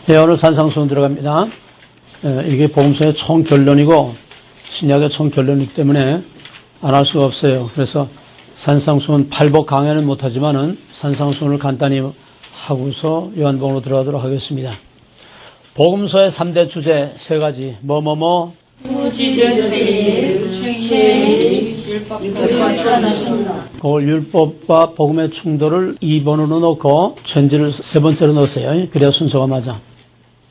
네, 오늘 산상수훈 들어갑니다. 이게 복음서의 총 결론이고 신약의 총 결론이기 때문에 안 할 수가 없어요. 그래서 산상수훈 8복 강해는 못하지만은 산상수훈을 간단히 하고서 요한복음으로 들어가도록 하겠습니다. 복음서의 3대 주제 3가지 그걸 율법과 복음의 충돌을 2번으로 놓고 천지를 3번째로 넣었어요. 그래야 순서가 맞아.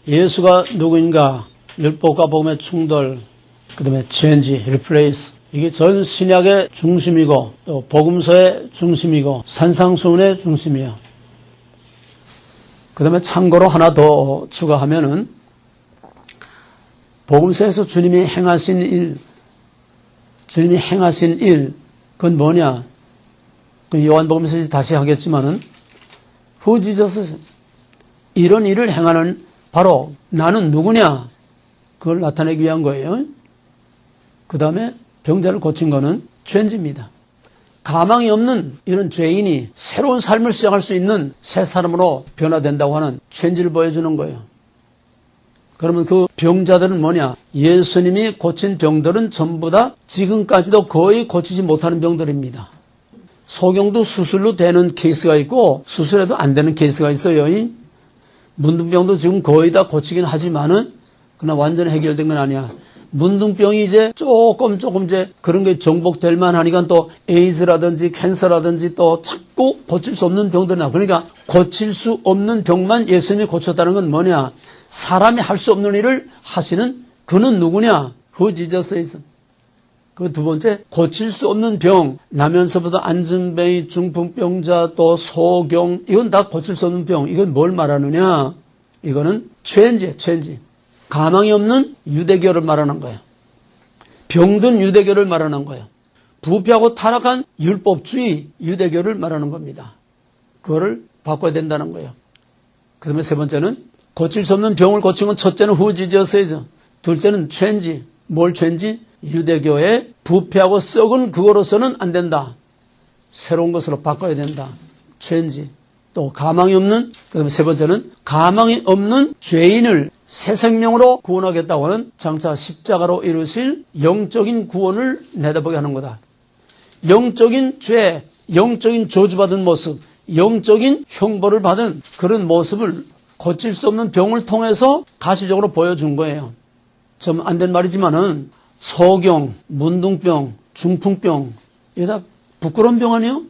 예수가 누구인가, 율법과 복음의 충돌, 그 다음에 change, replace, 이게 전 신약의 중심이고 또 복음서의 중심이고 산상수훈의 중심이에요. 그 다음에 참고로 하나 더 추가하면은 복음서에서 주님이 행하신 일, 그건 뭐냐? 그 요한복음에서 다시 하겠지만은 Who Jesus, 이런 일을 행하는 바로 나는 누구냐? 그걸 나타내기 위한 거예요. 그 다음에 병자를 고친 거는 죄인입니다. 가망이 없는 이런 죄인이 새로운 삶을 시작할 수 있는 새 사람으로 변화된다고 하는 죄인을 보여주는 거예요. 그러면 그 병자들은 뭐냐? 예수님이 고친 병들은 전부 다 지금까지도 거의 고치지 못하는 병들입니다. 소경도 수술로 되는 케이스가 있고 수술해도 안 되는 케이스가 있어요. 문둥병도 지금 거의 다 고치긴 하지만은 그러나 완전히 해결된 건 아니야. 문둥병이 이제 조금 이제 그런 게 정복될 만하니까 또 에이즈라든지 캔서라든지 또 자꾸 고칠 수 없는 병들이 나. 그러니까 고칠 수 없는 병만 예수님이 고쳤다는 건 뭐냐? 사람이 할 수 없는 일을 하시는 그는 누구냐? Who Jesus is. 그 두 번째, 고칠 수 없는 병, 나면서부터 안전뱅이, 중풍병자, 또 소경, 이건 다 고칠 수 없는 병. 이건 뭘 말하느냐? 이거는 change. 가망이 없는 유대교를 말하는 거예요. 병든 유대교를 말하는 거예요. 부패하고 타락한 율법주의 유대교를 말하는 겁니다. 그거를 바꿔야 된다는 거예요. 그 다음에 세 번째는 고칠 수 없는 병을 고친 건 첫째는 Who Jesus is. 둘째는 change. 뭘 change? 유대교의 부패하고 썩은 그거로서는 안 된다. 새로운 것으로 바꿔야 된다. change. 또 가망이 없는, 그 다음에 세 번째는 가망이 없는 죄인을 새 생명으로 구원하겠다고 하는 장차 십자가로 이루실 영적인 구원을 내다보게 하는 거다. 영적인 죄, 영적인 저주받은 모습, 영적인 형벌을 받은 그런 모습을 고칠 수 없는 병을 통해서 가시적으로 보여준 거예요. 좀 안 된 말이지만은 소경, 문둥병, 중풍병, 이게 다 부끄러운 병 아니에요?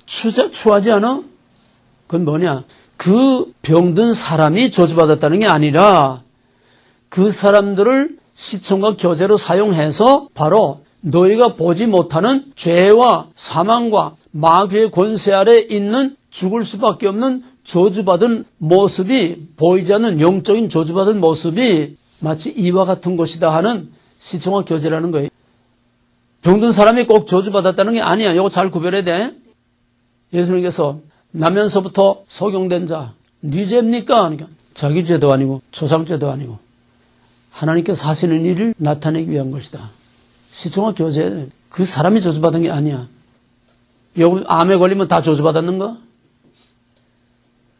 추하지 않아? 그건 뭐냐? 그 병든 사람이 저주받았다는 게 아니라 그 사람들을 시청과 교제로 사용해서 바로 너희가 보지 못하는 죄와 사망과 마귀의 권세 아래 있는 죽을 수밖에 없는 저주받은 모습이 보이지 않는 영적인 저주받은 모습이 마치 이와 같은 것이다 하는 시청과 교제라는 거예요. 병든 사람이 꼭 저주받았다는 게 아니야. 이거 잘 구별해야 돼. 예수님께서 나면서부터 소경된 자, 네 죄입니까? 그러니까 자기 죄도 아니고 조상 죄도 아니고 하나님께서 하시는 일을 나타내기 위한 것이다. 시청과 교제, 그 사람이 저주받은 게 아니야. 여기 암에 걸리면 다 저주받았는가?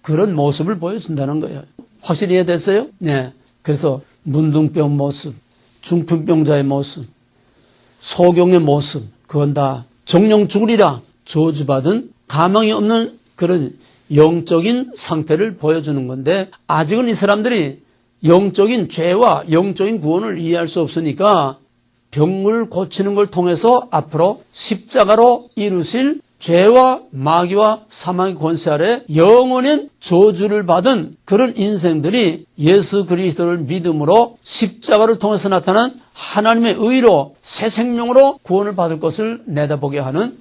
그런 모습을 보여준다는 거예요. 확실히 이해됐어요? 네. 그래서 문둥병 모습, 중풍병자의 모습, 소경의 모습, 그건 다 정령 죽으리라 저주받은 가망이 없는 그런 영적인 상태를 보여주는 건데 아직은 이 사람들이 영적인 죄와 영적인 구원을 이해할 수 없으니까 병을 고치는 걸 통해서 앞으로 십자가로 이루실 죄와 마귀와 사망의 권세 아래 영원한 저주를 받은 그런 인생들이 예수 그리스도를 믿음으로 십자가를 통해서 나타난 하나님의 의로 새 생명으로 구원을 받을 것을 내다보게 하는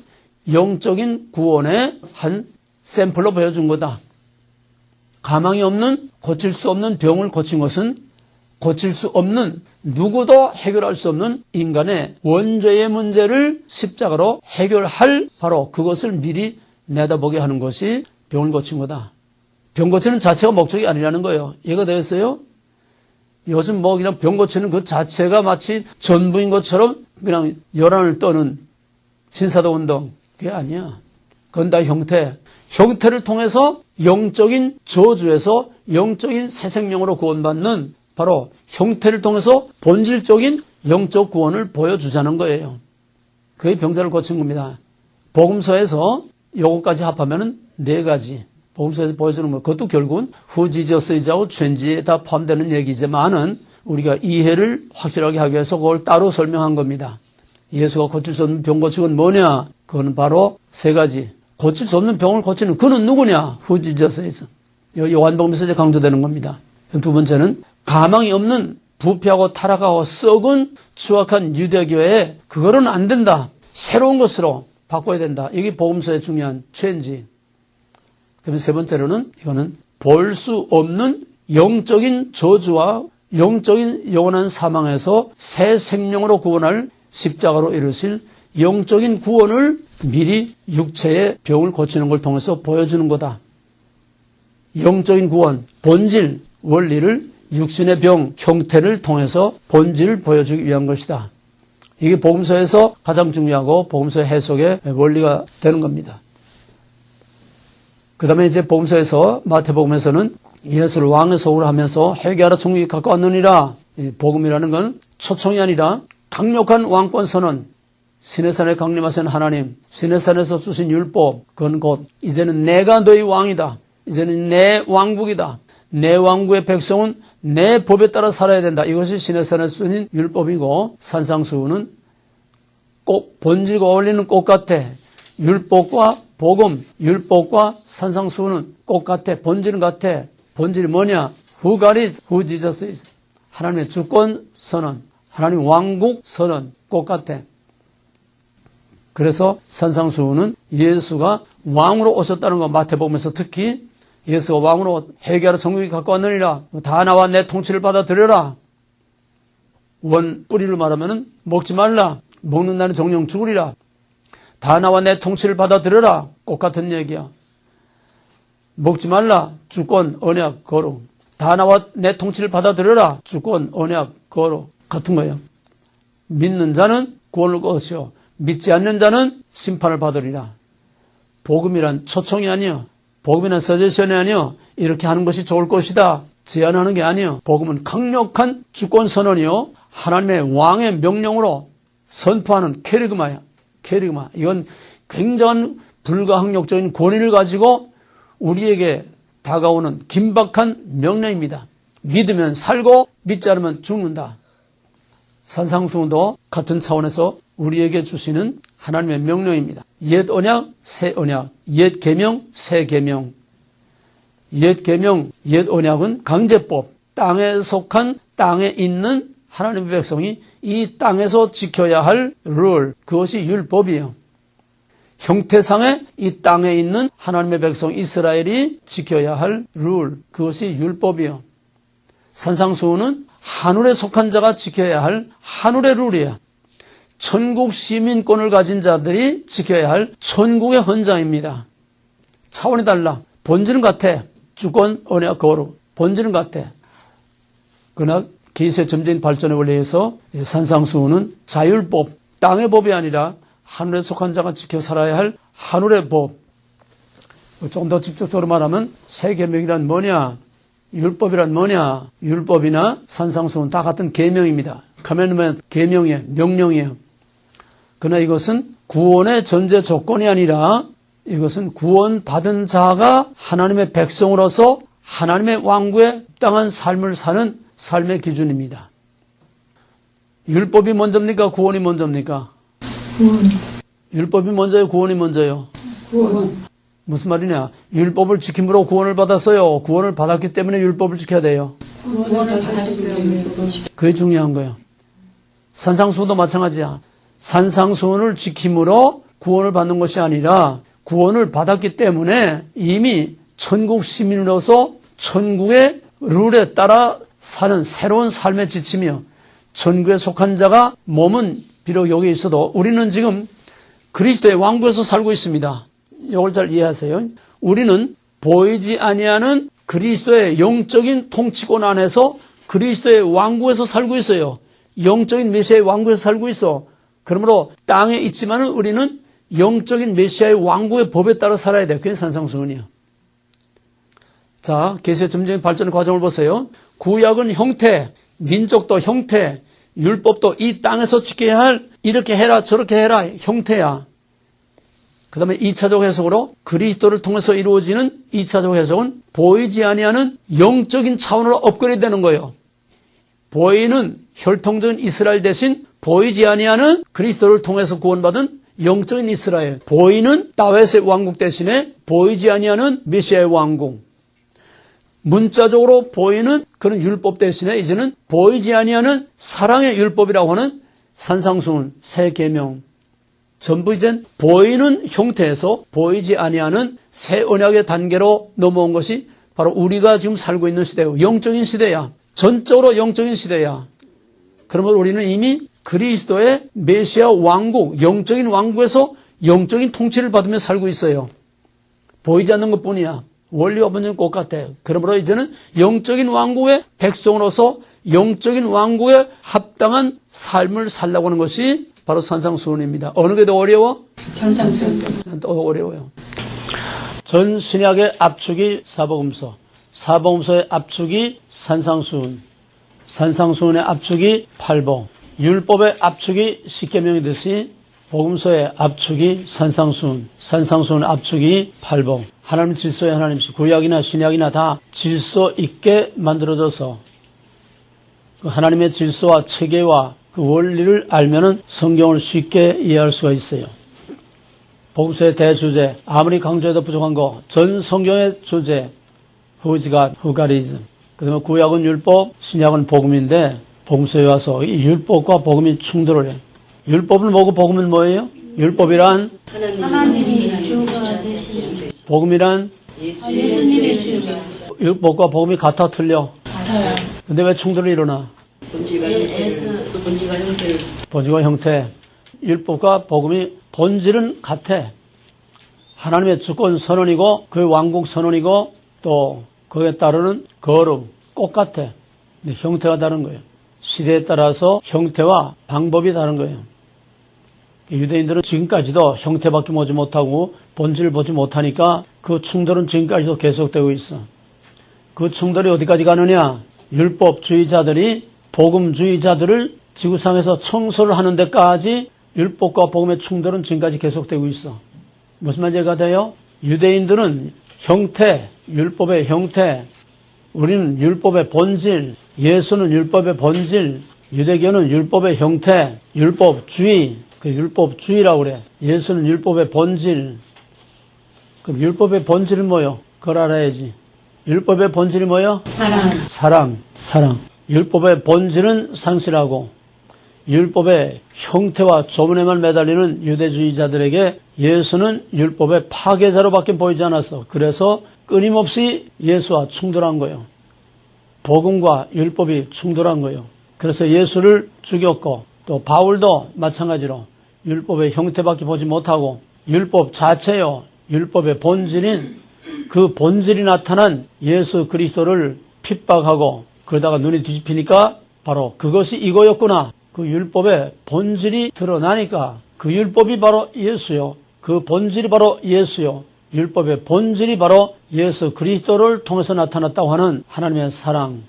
영적인 구원의 한 샘플로 보여준 거다. 가망이 없는 고칠 수 없는 병을 고친 것은 고칠 수 없는 누구도 해결할 수 없는 인간의 원죄의 문제를 십자가로 해결할 바로 그것을 미리 내다보게 하는 것이 병을 고친 거다. 병 고치는 자체가 목적이 아니라는 거예요. 이해가 되겠어요? 요즘 뭐 그냥 병 고치는 그 자체가 마치 전부인 것처럼 그냥 요란을 떠는 신사도 운동. 그게 아니야. 그건 다 형태. 형태를 통해서 영적인 저주에서 영적인 새 생명으로 구원받는 바로 형태를 통해서 본질적인 영적 구원을 보여주자는 거예요. 그게 병자를 고친 겁니다. 복음서에서 요것까지 합하면은 4가지. 복음서에서 보여주는 거. 그것도 결국은 후지저스이자고全지에 다 포함되는 얘기지만은 우리가 이해를 확실하게 하기 위해서 그걸 따로 설명한 겁니다. 예수가 고칠 수 없는 병 고친 건 뭐냐? 그건 바로 3가지. 고칠 수 없는 병을 고치는 그는 누구냐? 후지저스이자. 요한복음에서 이제 강조되는 겁니다. 2번째는 가망이 없는 부패하고 타락하고 썩은 추악한 유대교회 그거는 안 된다. 새로운 것으로 바꿔야 된다. 이게 복음서의 중요한 체인지. 그러면 3번째로는 이거는 볼 수 없는 영적인 저주와 영적인 영원한 사망에서 새 생명으로 구원할 십자가로 이루실 영적인 구원을 미리 육체의 병을 고치는 걸 통해서 보여주는 거다. 영적인 구원, 본질, 원리를 육신의 병, 형태를 통해서 본질을 보여주기 위한 것이다. 이게 복음서에서 가장 중요하고 복음서의 해석의 원리가 되는 겁니다. 그 다음에 이제 복음서에서 마태복음에서는 예수를 왕의 소유로 하면서 회개하라 천국이 가까웠느니라. 복음이라는 건 초청이 아니라 강력한 왕권 선언, 시내산에 강림하신 하나님, 시내산에서 주신 율법, 그건 곧 이제는 내가 너희 왕이다. 이제는 내 왕국이다. 내 왕국의 백성은 내 법에 따라 살아야 된다. 이것이 시내산에서 주신 율법이고 산상수훈은 꼭 본질과 어울리는 꽃 같아. 율법과 복음, 율법과 산상수훈은 꽃 같아. 본질은 같아. 본질이 뭐냐? Who God is, who Jesus is. 하나님의 주권 선언, 하나님 왕국 선언, 꽃 같아. 그래서 산상수훈은 예수가 왕으로 오셨다는 거 마태복음에서 특히 예수가 왕으로 회개하라 천국이 가까웠느니라. 다 나와 내 통치를 받아들여라. 원 뿌리를 말하면은 먹지 말라. 먹는 나는 정령 죽으리라. 다 나와 내 통치를 받아들여라. 똑같은 얘기야. 먹지 말라. 주권, 언약, 거룩. 다 나와 내 통치를 받아들여라. 주권, 언약, 거룩. 같은 거예요. 믿는 자는 구원을 얻으시오. 믿지 않는 자는 심판을 받으리라. 복음이란 초청이 아니요. 복음이란 서제션이 아니요. 이렇게 하는 것이 좋을 것이다. 제안하는 게 아니요. 복음은 강력한 주권 선언이요. 하나님의 왕의 명령으로 선포하는 케르그마야. 케르그마. 이건 굉장한 불가항력적인 권위를 가지고 우리에게 다가오는 긴박한 명령입니다. 믿으면 살고 믿지 않으면 죽는다. 산상수훈도 같은 차원에서 우리에게 주시는 하나님의 명령입니다. 옛 언약, 새 언약, 옛 계명, 새 계명. 옛 계명, 옛 언약은 강제법, 땅에 속한 땅에 있는 하나님의 백성이 이 땅에서 지켜야 할 룰, 그것이 율법이에요. 형태상에 이 땅에 있는 하나님의 백성 이스라엘이 지켜야 할 룰, 그것이 율법이에요. 산상수훈은 하늘에 속한 자가 지켜야 할 하늘의 룰이에요. 천국 시민권을 가진 자들이 지켜야 할 천국의 헌장입니다. 차원이 달라. 본질은 같아. 주권, 언약, 거룩. 본질은 같아. 그러나 기세 점진 발전의 원리에서 산상수훈은 자율법, 땅의 법이 아니라 하늘에 속한 자가 지켜 살아야 할 하늘의 법. 조금 더 직접적으로 말하면 새 계명이란 뭐냐? 율법이란 뭐냐? 율법이나 산상수훈 다 같은 계명입니다. 커맨드먼트 계명이에요. 명령이에요. 그러나 이것은 구원의 전제 조건이 아니라 이것은 구원받은 자가 하나님의 백성으로서 하나님의 왕국에 합당한 삶을 사는 삶의 기준입니다. 율법이 먼저입니까? 구원이 먼저입니까? 구원. 율법이 먼저요? 구원이 먼저요? 구원. 무슨 말이냐? 율법을 지킴으로 구원을 받았어요. 구원을 받았기 때문에 율법을 지켜야 돼요. 구원을 받았으면 그게 중요한 거예요. 산상수훈도 마찬가지야. 산상수훈을 지킴으로 구원을 받는 것이 아니라 구원을 받았기 때문에 이미 천국 시민으로서 천국의 룰에 따라 사는 새로운 삶의 지침이요. 천국에 속한 자가 몸은 비록 여기 있어도 우리는 지금 그리스도의 왕국에서 살고 있습니다. 이걸 잘 이해하세요. 우리는 보이지 아니하는 그리스도의 영적인 통치권 안에서 그리스도의 왕국에서 살고 있어요. 영적인 메시아의 왕국에서 살고 있어. 그러므로 땅에 있지만은 우리는 영적인 메시아의 왕국의 법에 따라 살아야 돼요. 그게 산상수훈이에요. 자, 계시의 점적인 발전 과정을 보세요. 구약은 형태, 민족도 형태, 율법도 이 땅에서 지켜야 할 이렇게 해라 저렇게 해라 형태야. 그 다음에 2차적 해석으로 그리스도를 통해서 이루어지는 2차적 해석은 보이지 아니하는 영적인 차원으로 업그레이드 되는 거예요. 보이는 혈통적인 이스라엘 대신 보이지 아니하는 그리스도를 통해서 구원받은 영적인 이스라엘. 보이는 다윗의 왕국 대신에 보이지 아니하는 메시아의 왕국. 문자적으로 보이는 그런 율법 대신에 이제는 보이지 아니하는 사랑의 율법이라고 하는 산상수훈, 새 계명. 전부 이젠 보이는 형태에서 보이지 아니하는 새 언약의 단계로 넘어온 것이 바로 우리가 지금 살고 있는 시대예요. 영적인 시대야. 전적으로 영적인 시대야. 그러면 우리는 이미 그리스도의 메시아 왕국, 영적인 왕국에서 영적인 통치를 받으며 살고 있어요. 보이지 않는 것뿐이야. 원리와 본질은 똑같아. 그러므로 이제는 영적인 왕국의 백성으로서 영적인 왕국에 합당한 삶을 살라고 하는 것이 바로 산상수훈입니다. 어느 게 더 어려워? 산상수훈. 더 어려워요. 전 신약의 압축이 사복음서, 사복음서의 압축이 산상수훈, 산상수훈의 압축이 팔복, 율법의 압축이 십계명이듯이 복음서의 압축이 산상수훈, 산상수훈의 압축이 팔복. 하나님 질서의 하나님이시 구약이나 신약이나 다 질서 있게 만들어져서 그 하나님의 질서와 체계와 그 원리를 알면은 성경을 쉽게 이해할 수가 있어요. 복음서의 대주제, 아무리 강조해도 부족한 거, 전 성경의 주제, Who's God, Who God is. 그 다음에 구약은 율법, 신약은 복음인데 복음서에 와서 이 율법과 복음이 충돌을 해. 율법은 뭐고 복음은 뭐예요? 율법이란 하나님이 주가 되신 복음이란 예수님의 주가 율법과 복음이 같아 틀려. 같아요. 근데 왜 충돌이 일어나? 본질과 형태. 율법과 복음이 본질은 같아. 하나님의 주권 선언이고 그 왕국 선언이고 또 그에 따르는 거룩 똑같아. 근데 형태가 다른 거예요. 시대에 따라서 형태와 방법이 다른 거예요. 유대인들은 지금까지도 형태밖에 보지 못하고 본질을 보지 못하니까 그 충돌은 지금까지도 계속되고 있어. 그 충돌이 어디까지 가느냐? 율법주의자들이 복음주의자들을 지구상에서 청소를 하는 데까지 율법과 복음의 충돌은 지금까지 계속되고 있어. 무슨 말인지가 돼요? 유대인들은 형태, 율법의 형태, 우리는 율법의 본질, 예수는 율법의 본질, 유대교는 율법의 형태, 율법주의, 그 율법주의라고 그래. 예수는 율법의 본질. 그럼 율법의 본질은 뭐요? 그걸 알아야지. 율법의 본질이 뭐요? 사랑. 율법의 본질은 상실하고 율법의 형태와 조문에만 매달리는 유대주의자들에게 예수는 율법의 파괴자로밖에 보이지 않았어. 그래서 끊임없이 예수와 충돌한 거예요. 복음과 율법이 충돌한 거예요. 그래서 예수를 죽였고 또 바울도 마찬가지로 율법의 형태밖에 보지 못하고 율법 자체요. 율법의 본질인 그 본질이 나타난 예수 그리스도를 핍박하고 그러다가 눈이 뒤집히니까 바로 그것이 이거였구나. 그 율법의 본질이 드러나니까 그 율법이 바로 예수요. 그 본질이 바로 예수요. 율법의 본질이 바로 예수 그리스도를 통해서 나타났다고 하는 하나님의 사랑.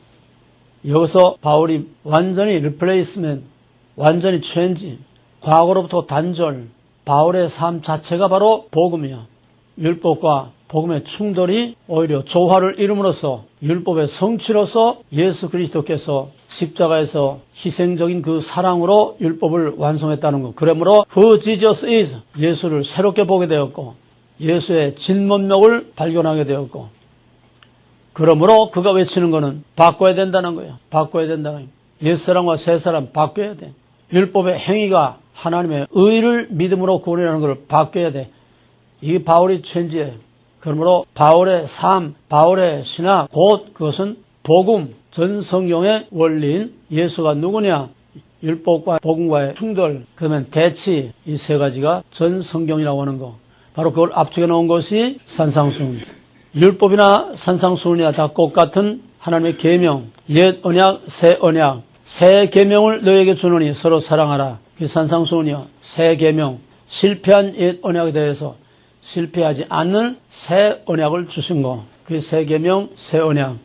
여기서 바울이 완전히 리플레이스먼트, 완전히 체인지, 과거로부터 단절, 바울의 삶 자체가 바로 복음이야. 율법과 복음의 충돌이 오히려 조화를 이룸으로써 율법의 성취로서 예수 그리스도께서 십자가에서 희생적인 그 사랑으로 율법을 완성했다는 것. 그러므로 Who Jesus is 예수를 새롭게 보게 되었고 예수의 진면목을 발견하게 되었고 그러므로 그가 외치는 것은 바꿔야 된다는 거예요. 바꿔야 된다는 거예요. 옛사람과 새사람 바꿔야 돼. 율법의 행위가 하나님의 의를 믿음으로 구원이라는 걸 바꿔야 돼. 이게 바울이 체인지예요. 그러므로 바울의 삶, 바울의 신학, 곧 그것은 복음, 전 성경의 원리인 예수가 누구냐, 율법과 복음과의 충돌, 그러면 대치, 이 세 가지가 전 성경이라고 하는 거. 바로 그걸 압축해 놓은 것이 산상수훈. 율법이나 산상수훈이나 다 똑같은 하나님의 계명, 옛 언약, 새 언약, 새 계명을 너에게 주노니 서로 사랑하라. 그게 산상수훈이요. 새 계명, 실패한 옛 언약에 대해서 실패하지 않는 새 언약을 주신 거. 그 새 계명, 새 언약.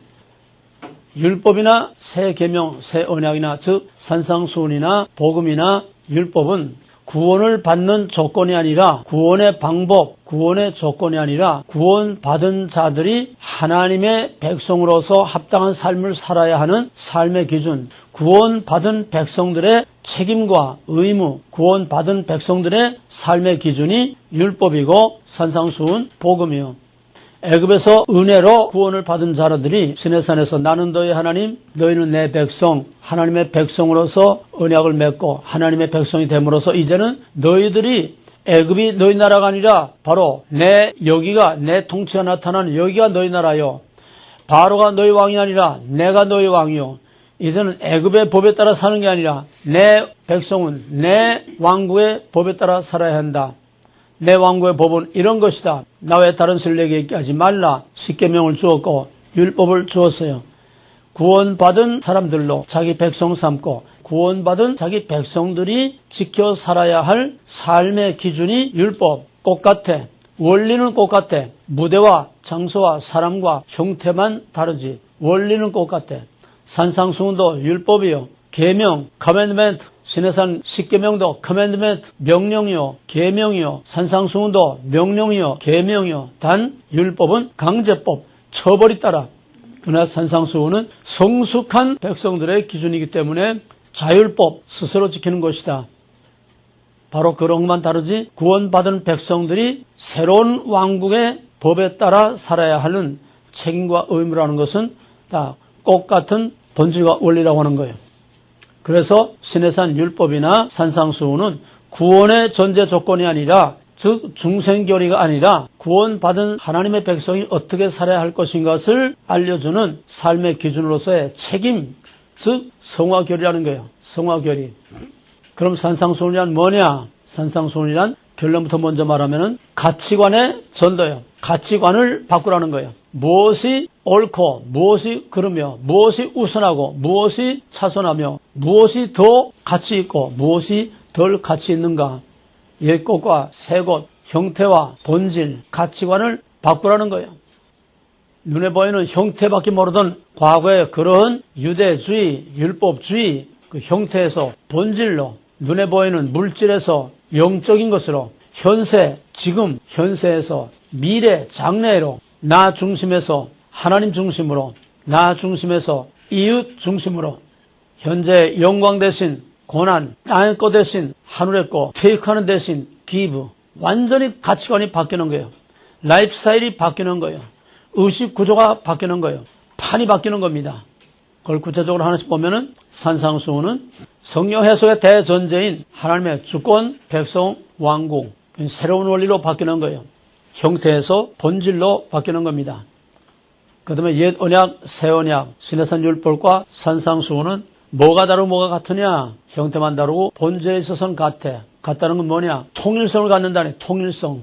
율법이나 새 계명, 새 언약이나 즉 산상수훈이나 복음이나 율법은 구원을 받는 조건이 아니라 구원의 방법, 구원의 조건이 아니라 구원받은 자들이 하나님의 백성으로서 합당한 삶을 살아야 하는 삶의 기준, 구원받은 백성들의 책임과 의무, 구원받은 백성들의 삶의 기준이 율법이고 산상수훈, 복음이요. 애굽에서 은혜로 구원을 받은 자들이 시내산에서 나는 너희 하나님, 너희는 내 백성, 하나님의 백성으로서 언약을 맺고 하나님의 백성이 됨으로써 이제는 너희들이 애굽이 너희 나라가 아니라 바로 여기가 내 통치가 나타나는 여기가 너희 나라요. 바로가 너희 왕이 아니라 내가 너희 왕이요. 이제는 애굽의 법에 따라 사는 게 아니라 내 백성은 내 왕국의 법에 따라 살아야 한다. 내 왕국의 법은 이런 것이다. 나 외 다른 신을 내게 있게 하지 말라. 십계명을 주었고 율법을 주었어요. 구원받은 사람들로 자기 백성 삼고 구원받은 자기 백성들이 지켜 살아야 할 삶의 기준이 율법. 똑같아. 원리는 똑같아. 무대와 장소와 사람과 형태만 다르지. 원리는 똑같아. 산상수훈도 율법이요. 계명, 커맨드멘트, 시내산 십계명도 커맨드멘트, 명령이요, 계명이요, 산상수훈도 명령이요, 계명이요. 단 율법은 강제법, 처벌이 따라. 그러나 산상수훈은 성숙한 백성들의 기준이기 때문에 자율법, 스스로 지키는 것이다. 바로 그런 것만 다르지 구원받은 백성들이 새로운 왕국의 법에 따라 살아야 하는 책임과 의무라는 것은 다 똑같은 본질과 원리라고 하는 거예요. 그래서 시내산 율법이나 산상수훈은 구원의 전제 조건이 아니라 즉 중생교리가 아니라 구원받은 하나님의 백성이 어떻게 살아야 할 것인가를 알려주는 삶의 기준으로서의 책임, 즉 성화교리라는 거예요. 성화교리. 그럼 산상수훈이란 뭐냐? 산상수훈이란 결론부터 먼저 말하면은 가치관의 전도예요. 가치관을 바꾸라는 거예요. 무엇이 옳고 무엇이 그르며 무엇이 우선하고 무엇이 차선하며 무엇이 더 가치 있고 무엇이 덜 가치 있는가. 옛 것과 새 것, 형태와 본질, 가치관을 바꾸라는 거예요. 눈에 보이는 형태밖에 모르던 과거의 그런 유대주의, 율법주의 그 형태에서 본질로 눈에 보이는 물질에서 영적인 것으로 현세, 지금 현세에서 미래, 장래로 나 중심에서 하나님 중심으로 나 중심에서 이웃 중심으로 현재 영광 대신 고난, 땅의 거 대신 하늘의 거, 테이크하는 대신 기브. 완전히 가치관이 바뀌는 거예요. 라이프 스타일이 바뀌는 거예요. 의식 구조가 바뀌는 거예요. 판이 바뀌는 겁니다. 그걸 구체적으로 하나씩 보면은 산상수훈은 성경 해석의 대전제인 하나님의 주권, 백성, 왕국, 새로운 원리로 바뀌는 거예요. 형태에서 본질로 바뀌는 겁니다. 그 다음에 옛 언약, 새 언약, 시내산 율법과 산상수훈은 뭐가 다르고 뭐가 같으냐? 형태만 다르고 본질에 있어서는 같아. 같다는 건 뭐냐? 통일성을 갖는다네. 통일성.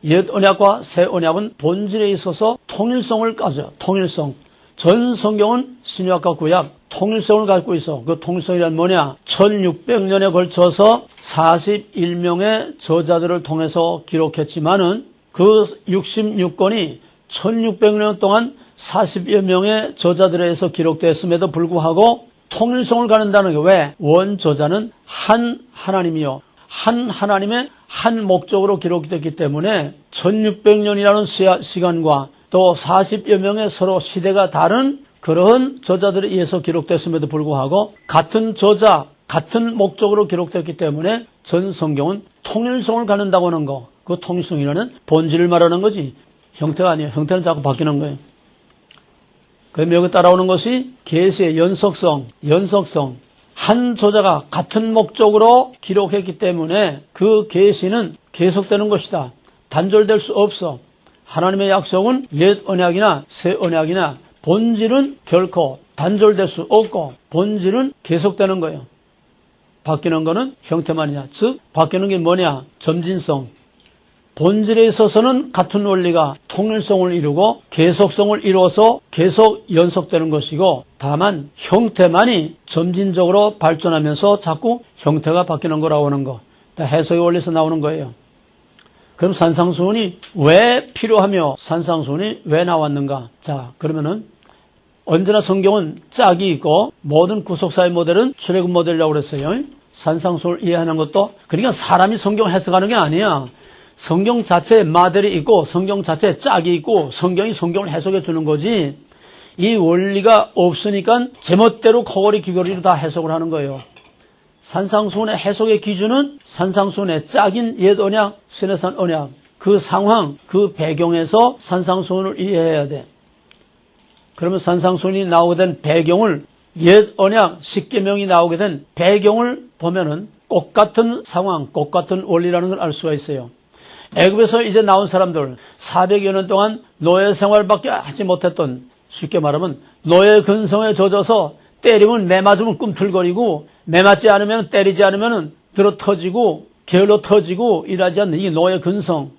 옛 언약과 새 언약은 본질에 있어서 통일성을 가져. 통일성. 전 성경은 신약과 구약 통일성을 갖고 있어. 그 통일성이란 뭐냐? 1600년에 걸쳐서 41명의 저자들을 통해서 기록했지만은 그 66권이 1600년 동안 40여 명의 저자들에 의해서 기록됐음에도 불구하고 통일성을 갖는다는 게 왜? 원저자는 한 하나님이요. 한 하나님의 한 목적으로 기록됐기 때문에 1600년이라는 시간과 또 40여 명의 서로 시대가 다른 그런 저자들에 의해서 기록됐음에도 불구하고 같은 저자, 같은 목적으로 기록됐기 때문에 전 성경은 통일성을 갖는다고 하는 거. 그 통일성이라는 본질을 말하는 거지. 형태가 아니에요. 형태는 자꾸 바뀌는 거예요. 그럼 여기 따라오는 것이 계시의 연속성. 한 저자가 같은 목적으로 기록했기 때문에 그 계시는 계속되는 것이다. 단절될 수 없어. 하나님의 약속은 옛 언약이나 새 언약이나 본질은 결코 단절될 수 없고 본질은 계속되는 거예요. 바뀌는 거는 형태만이냐. 즉 바뀌는 게 뭐냐. 점진성. 본질에 있어서는 같은 원리가 통일성을 이루고 계속성을 이루어서 계속 연속되는 것이고 다만 형태만이 점진적으로 발전하면서 자꾸 형태가 바뀌는 거라고 하는 거. 해석의 원리에서 나오는 거예요. 그럼 산상수훈이 왜 필요하며 산상수훈이 왜 나왔는가? 자, 그러면은 언제나 성경은 짝이 있고 모든 구속사의 모델은 출애굽 모델이라고 그랬어요. 산상수훈을 이해하는 것도 그러니까 사람이 성경 해석하는 게 아니야. 성경 자체에 모델이 있고 성경 자체에 짝이 있고 성경이 성경을 해석해 주는 거지. 이 원리가 없으니까 제멋대로 거거리 귀거리로 다 해석을 하는 거예요. 산상수훈의 해석의 기준은 산상수훈의 짝인 옛 언약, 시내산 언약, 그 상황, 그 배경에서 산상수훈을 이해해야 돼. 그러면 산상수훈이 나오게 된 배경을 옛 언약, 십계명이 나오게 된 배경을 보면은 똑같은 상황, 똑같은 원리라는 걸 알 수가 있어요. 애굽에서 이제 나온 사람들 400여 년 동안 노예 생활밖에 하지 못했던, 쉽게 말하면 노예 근성에 젖어서 때리면 매 맞으면 꿈틀거리고 매 맞지 않으면 때리지 않으면 들어 터지고 게을러 터지고 일하지 않는 이 노예 근성,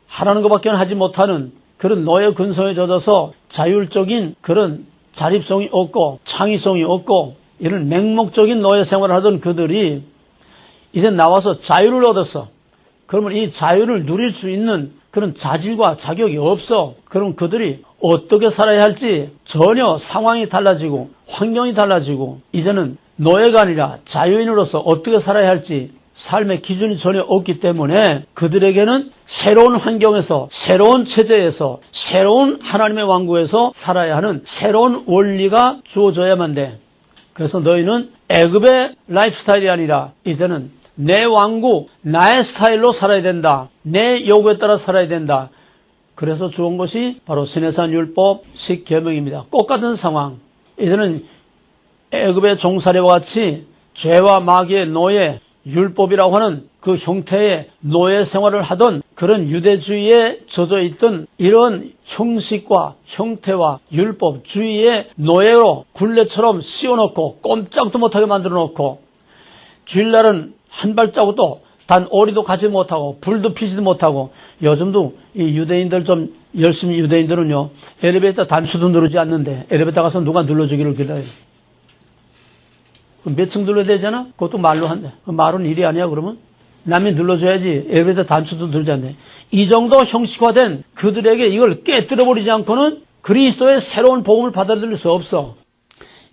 하라는 것밖에 하지 못하는 그런 노예 근성에 젖어서 자율적인 그런 자립성이 없고 창의성이 없고 이런 맹목적인 노예 생활을 하던 그들이 이제 나와서 자유를 얻었어. 그러면 이 자유를 누릴 수 있는 그런 자질과 자격이 없어. 그럼 그들이 어떻게 살아야 할지 전혀 상황이 달라지고 환경이 달라지고 이제는 노예가 아니라 자유인으로서 어떻게 살아야 할지 삶의 기준이 전혀 없기 때문에 그들에게는 새로운 환경에서 새로운 체제에서 새로운 하나님의 왕국에서 살아야 하는 새로운 원리가 주어져야만 돼. 그래서 너희는 애굽의 라이프 스타일이 아니라 이제는 내 왕국, 나의 스타일로 살아야 된다. 내 요구에 따라 살아야 된다. 그래서 주온 것이 바로 시내산 율법, 십계명입니다. 똑같은 상황. 이제는 애굽의 종살이와 같이 죄와 마귀의 노예, 율법이라고 하는 그 형태의 노예 생활을 하던 그런 유대주의에 젖어 있던 이런 형식과 형태와 율법주의의 노예로 굴레처럼 씌워놓고 꼼짝도 못하게 만들어놓고 주일날은 한 발자국도 단 오리도 가지 못하고 불도 피지도 못하고 요즘도 이 유대인들 좀 열심히 유대인들은요 엘리베이터 단추도 누르지 않는데 엘리베이터 가서 누가 눌러주기를 기다려요. 몇 층 눌러야 되잖아? 그것도 말로 한대. 그 말은 일이 아니야 그러면? 남이 눌러줘야지 엘리베이터 단추도 누르지 않네. 이 정도 형식화된 그들에게 이걸 깨뜨려버리지 않고는 그리스도의 새로운 복음을 받아들일 수 없어.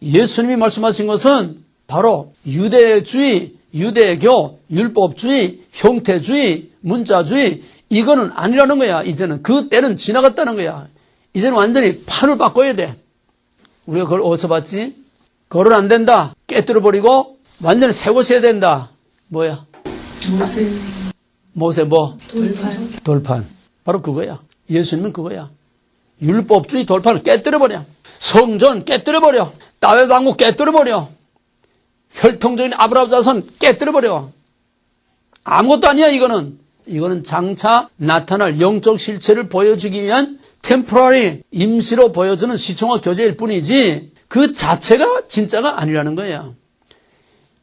예수님이 말씀하신 것은 바로 유대주의, 유대교, 율법주의, 형태주의, 문자주의 이거는 아니라는 거야. 이제는 그 때는 지나갔다는 거야. 이제는 완전히 판을 바꿔야 돼. 우리가 그걸 어디서 봤지? 그건 안 된다. 깨뜨려버리고 완전히 새 곳이 해야 된다. 뭐야? 모세 뭐? 돌판. 바로 그거야. 예수님은 그거야. 율법주의 돌판을 깨뜨려버려. 성전 깨뜨려버려. 다윗 왕국 깨뜨려버려. 혈통적인 아브라함 자손 깨뜨려버려. 아무것도 아니야 이거는. 이거는 장차 나타날 영적 실체를 보여주기 위한 템포러리 임시로 보여주는 시청과 교제일 뿐이지 그 자체가 진짜가 아니라는 거야.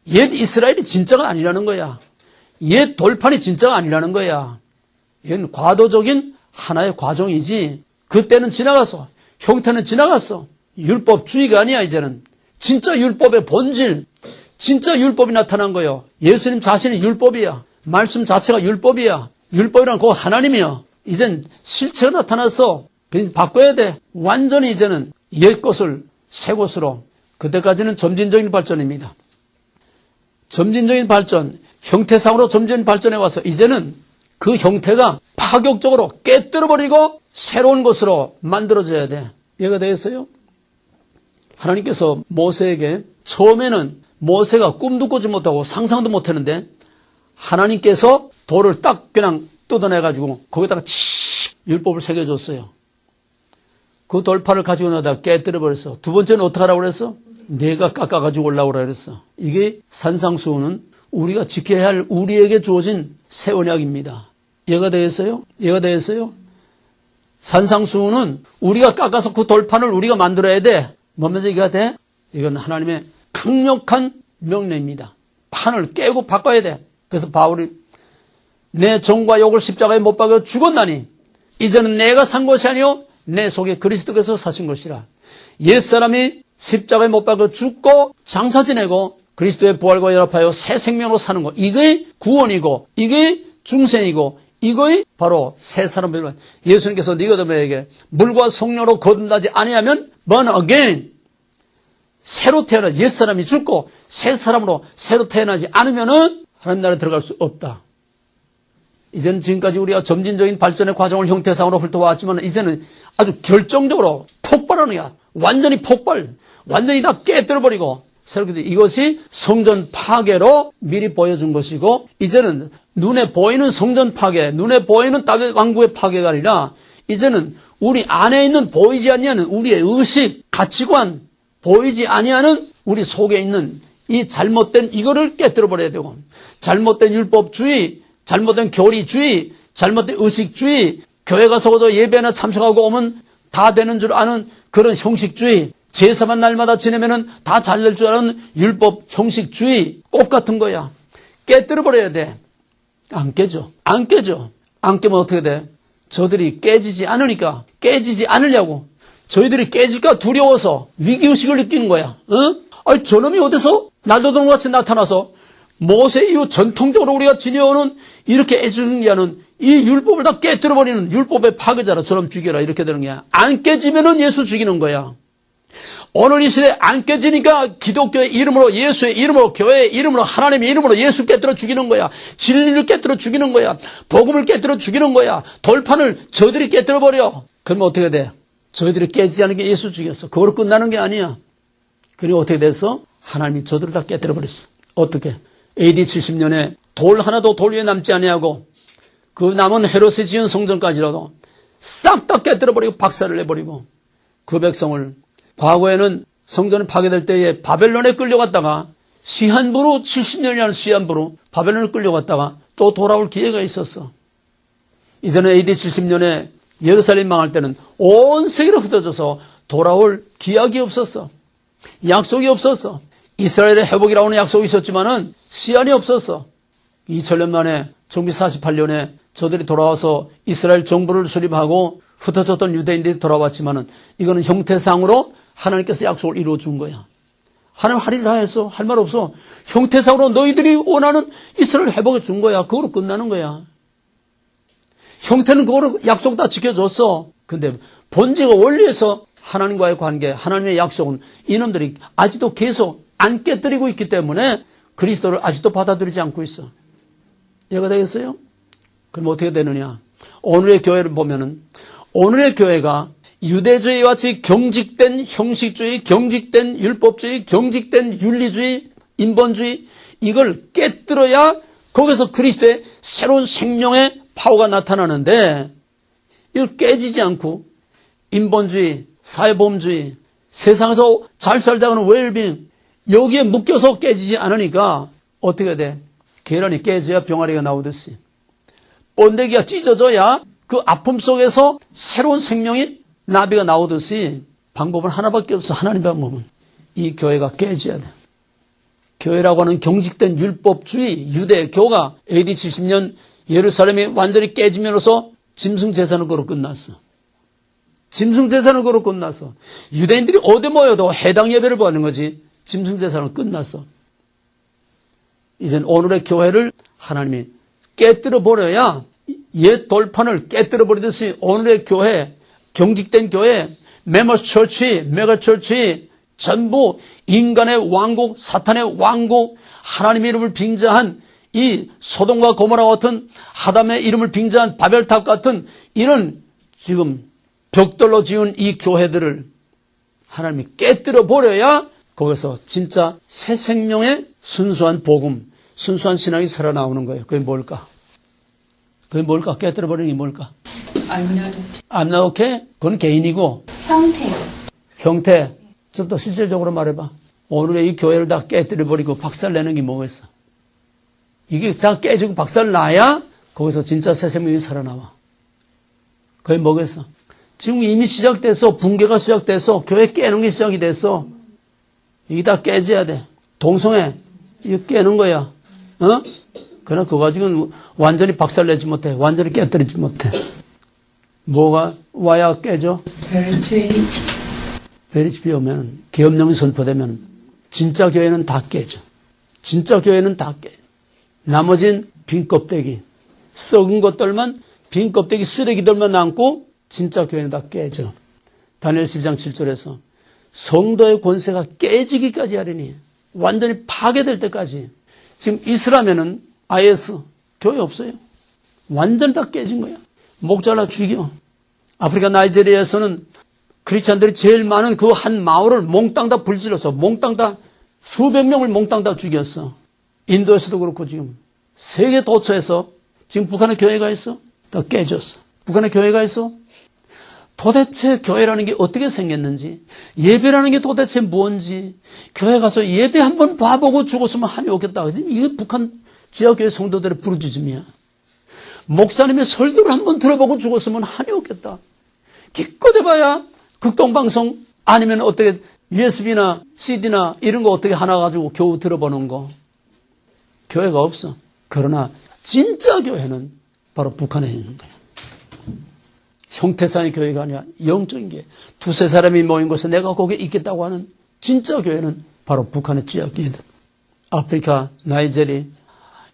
옛 이스라엘이 진짜가 아니라는 거야. 옛 돌판이 진짜가 아니라는 거야. 이건 과도적인 하나의 과정이지 그때는 지나갔어. 형태는 지나갔어. 율법주의가 아니야 이제는. 진짜 율법의 본질, 진짜 율법이 나타난 거예요. 예수님 자신이 율법이야. 말씀 자체가 율법이야. 율법이란 그 하나님이야. 이젠 실체가 나타났어. 그냥 바꿔야 돼. 완전히 이제는 옛 것을 새 것으로. 그때까지는 점진적인 발전입니다. 점진적인 발전, 형태상으로 점진 발전해 와서 이제는 그 형태가 파격적으로 깨뜨려버리고 새로운 것으로 만들어져야 돼. 이해가 되겠어요? 하나님께서 모세에게 처음에는 모세가 꿈도 꾸지 못하고 상상도 못했는데 하나님께서 돌을 딱 그냥 뜯어내가지고 거기다가 율법을 새겨줬어요. 그 돌판을 가지고 나다 깨뜨려버렸어. 두 번째는 어떻게 하라고 그랬어? 내가 깎아가지고 올라오라 그랬어. 이게 산상수훈은 우리가 지켜야 할 우리에게 주어진 새 언약입니다. 이해가 되겠어요? 이해가 되겠어요? 산상수훈은 우리가 깎아서 그 돌판을 우리가 만들어야 돼. 뭐면 이해가 돼? 이건 하나님의 강력한 명령입니다. 판을 깨고 바꿔야 돼. 그래서 바울이 내 정과 욕을 십자가에 못 박아 죽었나니 이제는 내가 산 것이 아니요 내 속에 그리스도께서 사신 것이라. 옛사람이 십자가에 못 박아 죽고 장사 지내고 그리스도의 부활과 연합하여 새 생명으로 사는 것. 이게 구원이고 이게 중생이고 이거이 바로 새 사람을 예수님께서 니고데모에게 물과 성령으로 거듭나지 아니하면 born again 새로 태어나 옛사람이 죽고 새 사람으로 새로 태어나지 않으면은 하나님 나라에 들어갈 수 없다. 이제는 지금까지 우리가 점진적인 발전의 과정을 형태상으로 훑어왔지만 이제는 아주 결정적으로 폭발하는 거야. 완전히 폭발, 완전히 다 깨뜨려버리고 새롭게 이것이 성전 파괴로 미리 보여준 것이고 이제는 눈에 보이는 성전 파괴, 눈에 보이는 다윗 왕국의 파괴가 아니라 이제는 우리 안에 있는 보이지 아니하는 우리의 의식, 가치관, 보이지 아니하는 우리 속에 있는 이 잘못된 이거를 깨뜨려버려야 되고 잘못된 율법주의, 잘못된 교리주의, 잘못된 의식주의, 교회 가서 예배나 참석하고 오면 다 되는 줄 아는 그런 형식주의, 제사만 날마다 지내면은 다 잘 될 줄 아는 율법 형식주의 똑같은 거야. 깨뜨려버려야 돼. 안 깨져. 안 깨져. 안 깨면 어떻게 돼? 저들이 깨지지 않으니까 깨지지 않으려고 저희들이 깨질까 두려워서 위기의식을 느끼는 거야. 아니 저놈이 어디서 날도동 같이 나타나서 모세 이후 전통적으로 우리가 지내오는 이렇게 해주는 게 아닌 이 율법을 다 깨뜨려버리는 율법의 파괴자라 저놈 죽여라 이렇게 되는 거야. 안 깨지면은 예수 죽이는 거야. 오늘 이 시대에 안 깨지니까 기독교의 이름으로 예수의 이름으로 교회의 이름으로 하나님의 이름으로 예수 깨뜨려 죽이는 거야. 진리를 깨뜨려 죽이는 거야. 복음을 깨뜨려 죽이는 거야. 돌판을 저들이 깨뜨려버려. 그러면 어떻게 돼? 저희들이 깨지지 않은 게 예수 죽였어. 그거로 끝나는 게 아니야. 그리고 어떻게 됐어? 하나님이 저들을 다 깨뜨려버렸어. 어떻게? AD 70년에 돌 하나도 돌 위에 남지 아니하고 그 남은 헤롯이 지은 성전까지라도 싹 다 깨뜨려버리고 박살을 내버리고 그 백성을 과거에는 성전이 파괴될 때에 바벨론에 끌려갔다가 시한부로 70년이라는 시한부로 바벨론에 끌려갔다가 또 돌아올 기회가 있었어. 이제는 AD 70년에 예루살렘 망할 때는 온 세계로 흩어져서 돌아올 기약이 없었어. 약속이 없었어. 이스라엘의 회복이라고 하는 약속이 있었지만은 시한이 없었어. 2000년 만에 정비 48년에 저들이 돌아와서 이스라엘 정부를 수립하고 흩어졌던 유대인들이 돌아왔지만은 이거는 형태상으로 하나님께서 약속을 이루어준 거야. 하나님 할 일 다 했어. 할 말 없어. 형태상으로 너희들이 원하는 이스라엘 회복해 준 거야. 그거로 끝나는 거야. 형태는 그거로 약속 다 지켜줬어. 근데 본질과 원리에서 하나님과의 관계, 하나님의 약속은 이놈들이 아직도 계속 안 깨뜨리고 있기 때문에 그리스도를 아직도 받아들이지 않고 있어. 이해가 되겠어요? 그럼 어떻게 되느냐? 오늘의 교회를 보면은 오늘의 교회가 유대주의와 같이 경직된 형식주의, 경직된 율법주의, 경직된 윤리주의, 인본주의 이걸 깨뜨려야 거기서 그리스도의 새로운 생명의 파워가 나타나는데 이걸 깨지지 않고 인본주의, 사회보험주의, 세상에서 잘 살자고는 웰빙 여기에 묶여서 깨지지 않으니까 어떻게 돼? 계란이 깨져야 병아리가 나오듯이 번데기가 찢어져야 그 아픔 속에서 새로운 생명이 나비가 나오듯이 방법은 하나밖에 없어. 하나님 방법은. 이 교회가 깨져야 돼. 교회라고 하는 경직된 율법주의 유대교가 AD 70년 예루살렘이 완전히 깨짐으로써 짐승제사는 거로 끝났어. 짐승제사는 거로 끝났어. 유대인들이 어디 모여도 해당 예배를 받는 거지. 짐승제사는 끝났어. 이젠 오늘의 교회를 하나님이 깨뜨려 버려야 옛 돌판을 깨뜨려 버리듯이 오늘의 교회, 경직된 교회, 메머스 처치, 메가처치 전부 인간의 왕국, 사탄의 왕국, 하나님의 이름을 빙자한 이 소돔과 고모라 같은 하담의 이름을 빙자한 바벨탑 같은 이런 지금 벽돌로 지은 이 교회들을 하나님이 깨뜨려 버려야 거기서 진짜 새 생명의 순수한 복음, 순수한 신앙이 살아나오는 거예요. 그게 뭘까? 그게 뭘까? 깨뜨려 버리는 게 뭘까? I'm not okay? 그건 개인이고. 형태. 좀 더 실질적으로 말해봐. 오늘의 이 교회를 다 깨뜨려 버리고 박살내는 게 뭐겠어? 이게 다 깨지고 박살나야 거기서 진짜 새 생명이 살아나와. 그게 뭐겠어? 지금 이미 시작돼서 붕괴가 시작돼서 교회 깨는 게 시작이 됐어. 이게 다 깨져야 돼. 동성애 이거 깨는 거야. 그러나 그거 가지고는 완전히 박살내지 못해. 완전히 깨뜨리지 못해. 뭐가 와야 깨져? 베리치피 오면 계엄령이 선포되면 진짜 교회는 다 깨져. 진짜 교회는 다 깨져. 나머진 빈 껍데기, 썩은 것들만, 빈 껍데기 쓰레기들만 남고 진짜 교회는 다 깨져. 다니엘 12장 7절에서 성도의 권세가 깨지기까지 하리니, 완전히 파괴될 때까지. 지금 이스라엘에는 IS 교회 없어요. 완전 다 깨진 거야. 목 잘라 죽여. 아프리카 나이지리아에서는 크리스찬들이 제일 많은 그 한 마을을 몽땅 다 불질러서 몽땅 다 수백 명을 몽땅 다 죽였어. 인도에서도 그렇고 지금 세계 도처에서 지금 북한에 교회가 있어? 다 깨졌어. 북한에 교회가 있어? 도대체 교회라는 게 어떻게 생겼는지, 예배라는 게 도대체 뭔지, 교회 가서 예배 한번 봐보고 죽었으면 한이 없겠다. 이게 북한 지하교회 성도들의 부르짖음이야. 목사님의 설교를 한번 들어보고 죽었으면 한이 없겠다. 기껏 해봐야 극동방송 아니면 어떻게 USB나 CD나 이런 거 어떻게 하나 가지고 겨우 들어보는 거. 교회가 없어. 그러나 진짜 교회는 바로 북한에 있는 거야. 형태상의 교회가 아니라 영적인 게 두세 사람이 모인 곳에 내가 거기에 있겠다고 하는 진짜 교회는 바로 북한의 지역교회들. 아프리카, 나이제리,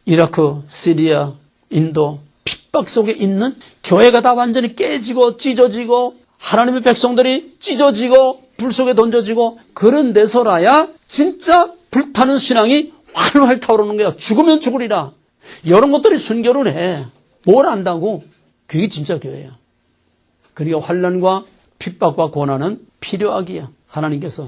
이라크, 시리아, 인도 핍박 속에 있는 교회가 다 완전히 깨지고 찢어지고 하나님의 백성들이 찢어지고 불 속에 던져지고 그런 데서라야 진짜 불타는 신앙이 활활 타오르는 거야. 죽으면 죽으리라. 이런 것들이 순교를 해. 뭘 안다고? 그게 진짜 교회야. 그러니까 환난과 핍박과 고난은 필요하기야. 하나님께서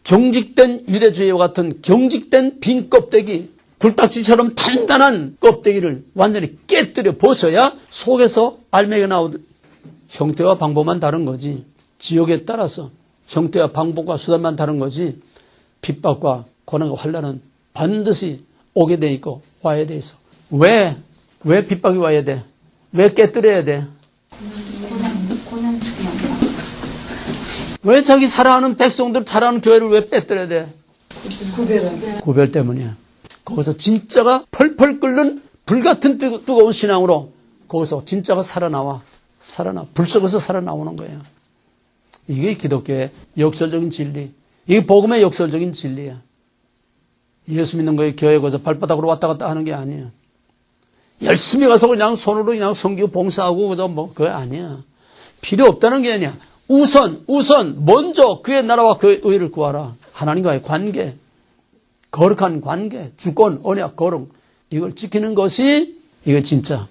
경직된 유대주의와 같은 경직된 빈 껍데기, 굴딱지처럼 단단한 껍데기를 완전히 깨뜨려 벗어야 속에서 알맹이가 나오듯. 형태와 방법만 다른 거지. 지역에 따라서 형태와 방법과 수단만 다른 거지. 핍박과 고난과 환난은 반드시 오게 돼 있고 와야 돼 있어. 왜 핍박이 와야 돼? 왜 깨뜨려야 돼? 왜 자기 사랑하는 백성들, 사랑하는 교회를 왜 빼뜨려야 돼? 구별 때문이야. 거기서 진짜가 펄펄 끓는 불같은 뜨거운 신앙으로 거기서 진짜가 살아나와. 불 속에서 살아나오는 거예요. 이게 기독교의 역설적인 진리. 이게 복음의 역설적인 진리야. 예수 믿는 거에 교회 가서 발바닥으로 왔다 갔다 하는 게 아니에요. 열심히 가서 그냥 손으로 그냥 섬기고 봉사하고 그거 아니야. 필요 없다는 게 아니야. 우선 먼저 그의 나라와 그의 의를 구하라. 하나님과의 관계, 거룩한 관계, 주권, 언약, 거룩 이걸 지키는 것이 이거 진짜.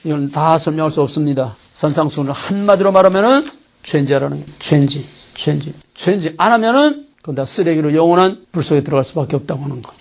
이건 다 설명할 수 없습니다. 산상수훈을 한마디로 말하면은 체인지하라는 거예요. 체인지 안 하면은 그건 다 쓰레기로 영원한 불 속에 들어갈 수밖에 없다고 하는 거.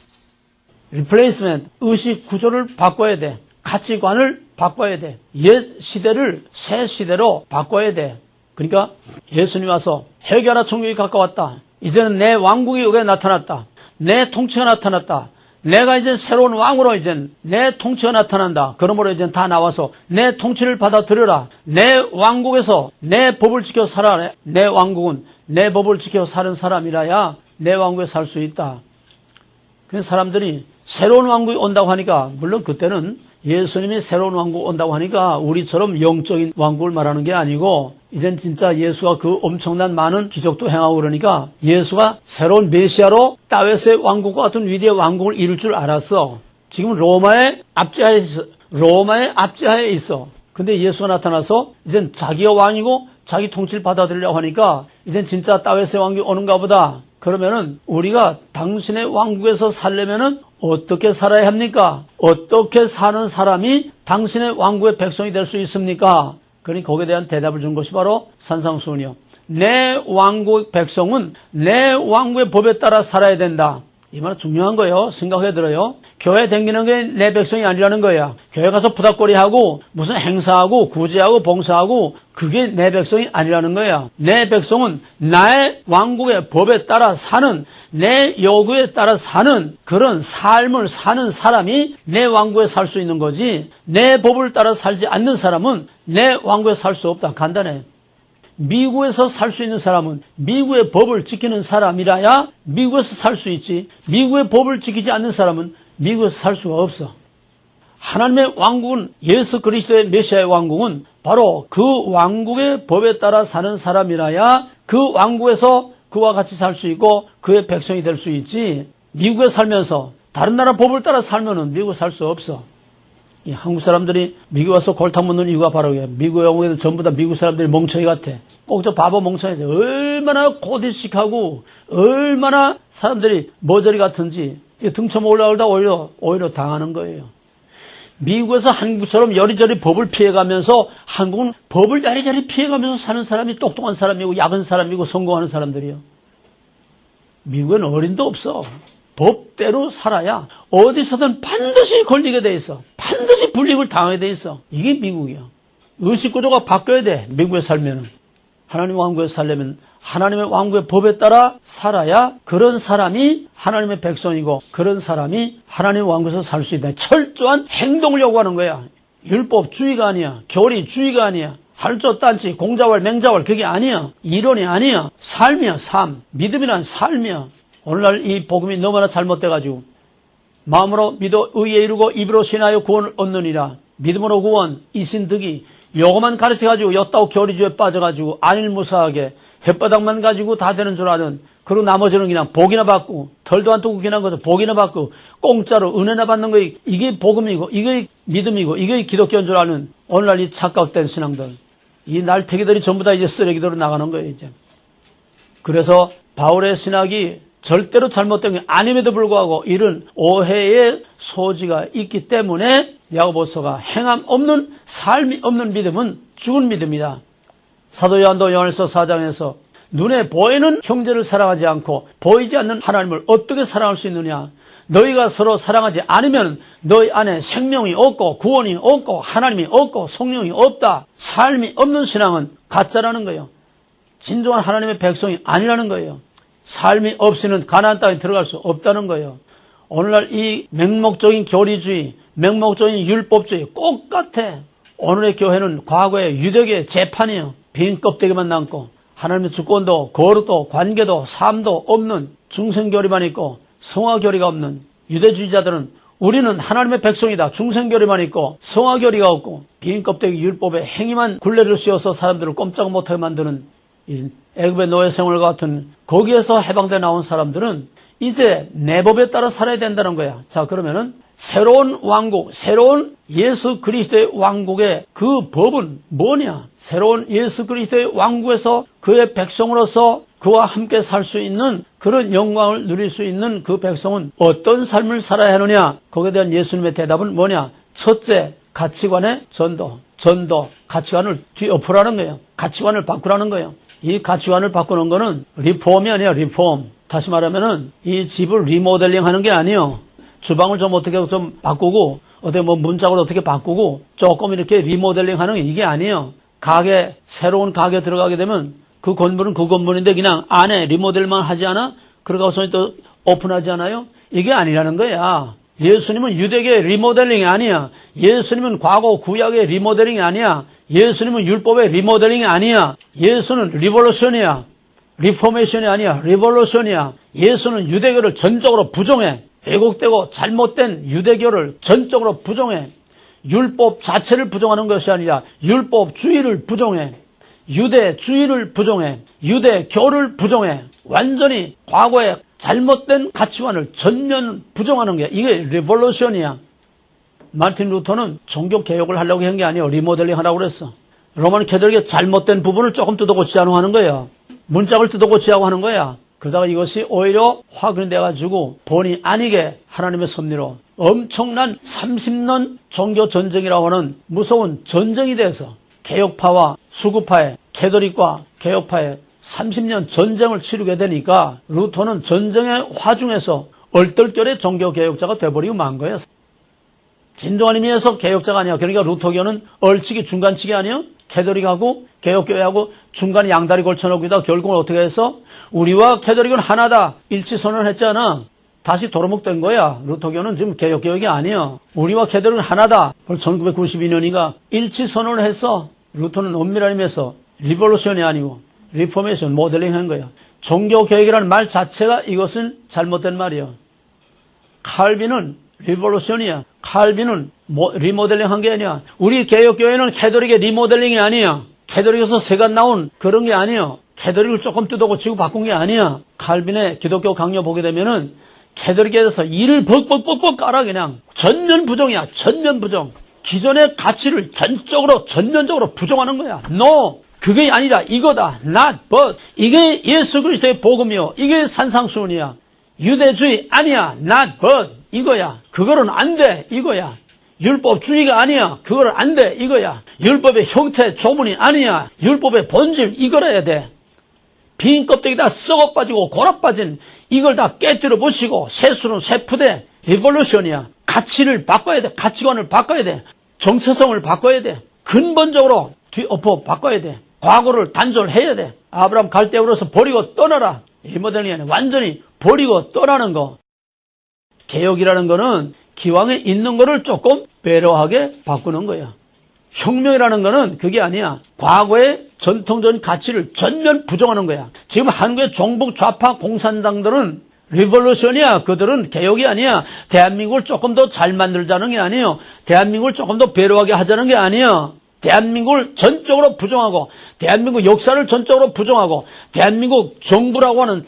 리플레이스먼트, 의식 구조를 바꿔야 돼. 가치관을 바꿔야 돼. 옛 시대를 새 시대로 바꿔야 돼. 그러니까 예수님이 와서 해결하 천국이 가까웠다. 이제는 내 왕국이 여기에 나타났다. 내 통치가 나타났다. 내가 이제 새로운 왕으로 이제 내 통치가 나타난다. 그러므로 이제 다 나와서 내 통치를 받아들여라. 내 왕국에서 내 법을 지켜 살아라. 내 왕국은 내 법을 지켜 사는 사람이라야 내 왕국에 살 수 있다. 그래서 사람들이 새로운 왕국이 온다고 하니까, 물론 그때는 예수님이 새로운 왕국 온다고 하니까 우리처럼 영적인 왕국을 말하는 게 아니고, 이젠 진짜 예수가 그 엄청난 많은 기적도 행하고 그러니까 예수가 새로운 메시아로 다윗의 왕국과 같은 위대의 왕국을 이룰 줄 알았어. 지금 로마의 압제하에 있어. 근데 예수가 나타나서 이젠 자기가 왕이고 자기 통치를 받아들이려고 하니까 이젠 진짜 다윗의 왕국이 오는가 보다. 그러면은 우리가 당신의 왕국에서 살려면은 어떻게 살아야 합니까? 어떻게 사는 사람이 당신의 왕국의 백성이 될 수 있습니까? 그러니 거기에 대한 대답을 준 것이 바로 산상수훈이요. 내 왕국 백성은 내 왕국의 법에 따라 살아야 된다. 이 말은 중요한 거예요. 생각해 들어요. 교회 다니는 게 내 백성이 아니라는 거야. 교회 가서 부닥거리하고 무슨 행사하고 구제하고 봉사하고 그게 내 백성이 아니라는 거야. 내 백성은 나의 왕국의 법에 따라 사는, 내 요구에 따라 사는 그런 삶을 사는 사람이 내 왕국에 살 수 있는 거지, 내 법을 따라 살지 않는 사람은 내 왕국에 살 수 없다. 간단해. 미국에서 살 수 있는 사람은 미국의 법을 지키는 사람이라야 미국에서 살 수 있지, 미국의 법을 지키지 않는 사람은 미국에서 살 수가 없어. 하나님의 왕국은, 예수 그리스도의 메시아의 왕국은 바로 그 왕국의 법에 따라 사는 사람이라야 그 왕국에서 그와 같이 살 수 있고 그의 백성이 될 수 있지, 미국에 살면서 다른 나라 법을 따라 살면은 미국에 살 수 없어. 이 한국 사람들이 미국 와서 골탕 먹는 이유가 바로 그게 미국 영국에도 전부 다 미국 사람들이 멍청이 같아. 꼭 저 바보 멍청이지. 얼마나 고디식하고 얼마나 사람들이 머저리 같은지 등쳐먹 올라오다 오히려 당하는 거예요. 미국에서 한국처럼 여리저리 법을 피해가면서 한국은 법을 여리저리 피해가면서 사는 사람이 똑똑한 사람이고 약은 사람이고 성공하는 사람들이요. 미국엔 어린도 없어. 법대로 살아야 어디서든 반드시 걸리게 돼 있어. 반드시 불이익을 당하게 돼 있어. 이게 미국이야. 의식구조가 바뀌어야 돼. 미국에 살면은. 하나님의 왕국에 살려면 하나님의 왕국의 법에 따라 살아야 그런 사람이 하나님의 백성이고 그런 사람이 하나님의 왕국에서 살 수 있다. 철저한 행동을 요구하는 거야. 율법주의가 아니야. 교리주의가 아니야. 할조 딴지 공자왈 맹자왈 그게 아니야. 이론이 아니야. 삶이야. 삶. 믿음이란 삶이야. 오늘날 이 복음이 너무나 잘못돼가지고 마음으로 믿어 의에 이르고 입으로 신하여 구원을 얻느니라. 믿음으로 구원, 이신득이 요거만 가르쳐가지고 엿다고 교리주의에 빠져가지고 안일무사하게 햇바닥만 가지고 다 되는 줄 아는 그리고 나머지는 그냥 복이나 받고 덜도 안 뜨고 그냥 거서 복이나 받고 공짜로 은혜나 받는 거 이게 복음이고 이게 믿음이고 이게 기독교인 줄 아는 오늘날 이 착각된 신앙들 이 날태기들이 전부 다 이제 쓰레기들로 나가는 거예요 이제. 그래서 바울의 신학이 절대로 잘못된 게 아님에도 불구하고 이런 오해의 소지가 있기 때문에 야고보서가 행함 없는 삶이 없는 믿음은 죽은 믿음이다. 사도 요한도 요한일서 4장에서 눈에 보이는 형제를 사랑하지 않고 보이지 않는 하나님을 어떻게 사랑할 수 있느냐. 너희가 서로 사랑하지 않으면 너희 안에 생명이 없고 구원이 없고 하나님이 없고 성령이 없다. 삶이 없는 신앙은 가짜라는 거예요. 진정한 하나님의 백성이 아니라는 거예요. 삶이 없이는 가나안 땅에 들어갈 수 없다는 거예요. 오늘날 이 맹목적인 교리주의, 맹목적인 율법주의 똑같아. 오늘의 교회는 과거의 유대교의 재판이에요. 빈 껍데기만 남고 하나님의 주권도 거룩도 관계도 삶도 없는 중생교리만 있고 성화교리가 없는 유대주의자들은 우리는 하나님의 백성이다. 중생교리만 있고 성화교리가 없고 빈 껍데기 율법의 행위만 굴레를 씌워서 사람들을 꼼짝 못하게 만드는 이 애굽의 노예 생활 같은 거기에서 해방돼 나온 사람들은 이제 내 법에 따라 살아야 된다는 거야. 자, 그러면은 새로운 왕국, 새로운 예수 그리스도의 왕국의 그 법은 뭐냐? 새로운 예수 그리스도의 왕국에서 그의 백성으로서 그와 함께 살 수 있는 그런 영광을 누릴 수 있는 그 백성은 어떤 삶을 살아야 하느냐? 거기에 대한 예수님의 대답은 뭐냐? 첫째, 가치관의 전도, 가치관을 뒤엎으라는 거예요. 가치관을 바꾸라는 거예요. 이 가치관을 바꾸는 거는 리폼이 아니야, 리폼. 다시 말하면은 이 집을 리모델링 하는 게 아니에요. 주방을 좀 어떻게 좀 바꾸고, 어떻게 뭐 문짝을 어떻게 바꾸고, 조금 이렇게 리모델링 하는 게 이게 아니에요. 새로운 가게 들어가게 되면 그 건물은 그 건물인데 그냥 안에 리모델만 하지 않아? 그러고서 또 오픈하지 않아요? 이게 아니라는 거야. 예수님은 유대교의 리모델링이 아니야. 예수님은 과거 구약의 리모델링이 아니야. 예수님은 율법의 리모델링이 아니야. 예수는 리볼루션이야. 리포메이션이 아니야. 리볼루션이야. 예수는 유대교를 전적으로 부정해. 왜곡되고 잘못된 유대교를 전적으로 부정해. 율법 자체를 부정하는 것이 아니라 율법주의를 부정해. 유대주의를 부정해. 유대교를 부정해. 완전히 과거의 잘못된 가치관을 전면 부정하는 게 이게 리볼루션이야. 마틴 루터는 종교개혁을 하려고 한 게 아니에요. 리모델링 하라고 그랬어. 로만 캐톨릭의 잘못된 부분을 조금 뜯어고치자고 하는 거예요. 문짝을 뜯어고치자고 하는 거야. 그러다가 이것이 오히려 확인돼가지고 본의 아니게 하나님의 섭리로 엄청난 30년 종교 전쟁이라고 하는 무서운 전쟁이 돼서 개혁파와 수구파의 캐톨릭과 개혁파의 30년 전쟁을 치르게 되니까 루터는 전쟁의 화중에서 얼떨결에 종교개혁자가 돼버리고 만 거예요. 진정한 의미에서 개혁자가 아니야. 그러니까 루터교는 얼치기 중간치기 아니에요? 캐톨릭하고 개혁교회하고 중간에 양다리 걸쳐놓고 있다가 결국은 어떻게 해서 우리와 캐톨릭은 하나다. 일치선언을 했잖아. 다시 도로묵된 거야. 루터교는 지금 개혁교육이 아니에요. 우리와 캐톨릭은 하나다. 벌써 1992년인가 일치선언을 했어. 루터는 엄밀한 의미에서 리볼루션이 아니고 리포메이션, 모델링 한 거야. 종교개혁이라는 말 자체가 이것은 잘못된 말이야. 칼빈은 리볼루션이야. 칼빈은 리모델링 한 게 아니야. 우리 개혁교회는 캐톨릭의 리모델링이 아니야. 캐톨릭에서 새가 나온 그런 게 아니야. 캐톨릭을 조금 뜯어고치고 바꾼 게 아니야. 칼빈의 기독교 강요 보게 되면은 캐톨릭에 대해서 이를 벅벅벅벅 깔아 그냥. 전면 부정이야. 전면 부정. 기존의 가치를 전면적으로 부정하는 거야. No! 그게 아니라 이거다. Not but. 이게 예수 그리스도의 복음이요. 이게 산상수훈이야. 유대주의 아니야. Not but. 이거야. 그거는 안 돼. 이거야. 율법주의가 아니야. 그거는 안 돼. 이거야. 율법의 형태, 조문이 아니야. 율법의 본질 이거라야 돼. 빈 껍데기 다 썩어 빠지고 골아 빠진 이걸 다 깨뜨려 보시고 세수는 세푸대. 리볼루션이야. 가치를 바꿔야 돼. 가치관을 바꿔야 돼. 정체성을 바꿔야 돼. 근본적으로 뒤엎어 바꿔야 돼. 과거를 단절해야 돼. 아브라함 갈대우로서 버리고 떠나라. 이 모델이 아니라 완전히 버리고 떠나는 거. 개혁이라는 거는 기왕에 있는 거를 조금 배려하게 바꾸는 거야. 혁명이라는 거는 그게 아니야. 과거의 전통적인 가치를 전면 부정하는 거야. 지금 한국의 종북 좌파 공산당들은 리볼루션이야. 그들은 개혁이 아니야. 대한민국을 조금 더 잘 만들자는 게 아니에요. 대한민국을 조금 더 배려하게 하자는 게 아니에요. 대한민국을 전적으로 부정하고 대한민국 역사를 전적으로 부정하고 대한민국 정부라고 하는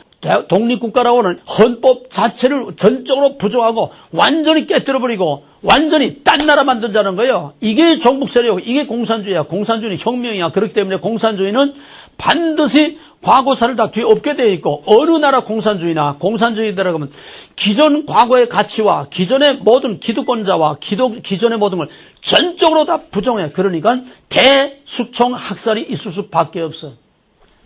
독립국가라고 하는 헌법 자체를 전적으로 부정하고 완전히 깨뜨려버리고 완전히 딴 나라 만들자는 거예요. 이게 종북 세력, 이게 공산주의야. 공산주의는 혁명이야. 그렇기 때문에 공산주의는 반드시 과거사를 다 뒤엎게 되어 있고 어느 나라 공산주의나 공산주의들이라고 하면 기존 과거의 가치와 기존의 모든 기득권자와 기존의 모든 걸 전적으로 다 부정해. 그러니까 대숙청 학살이 있을 수밖에 없어.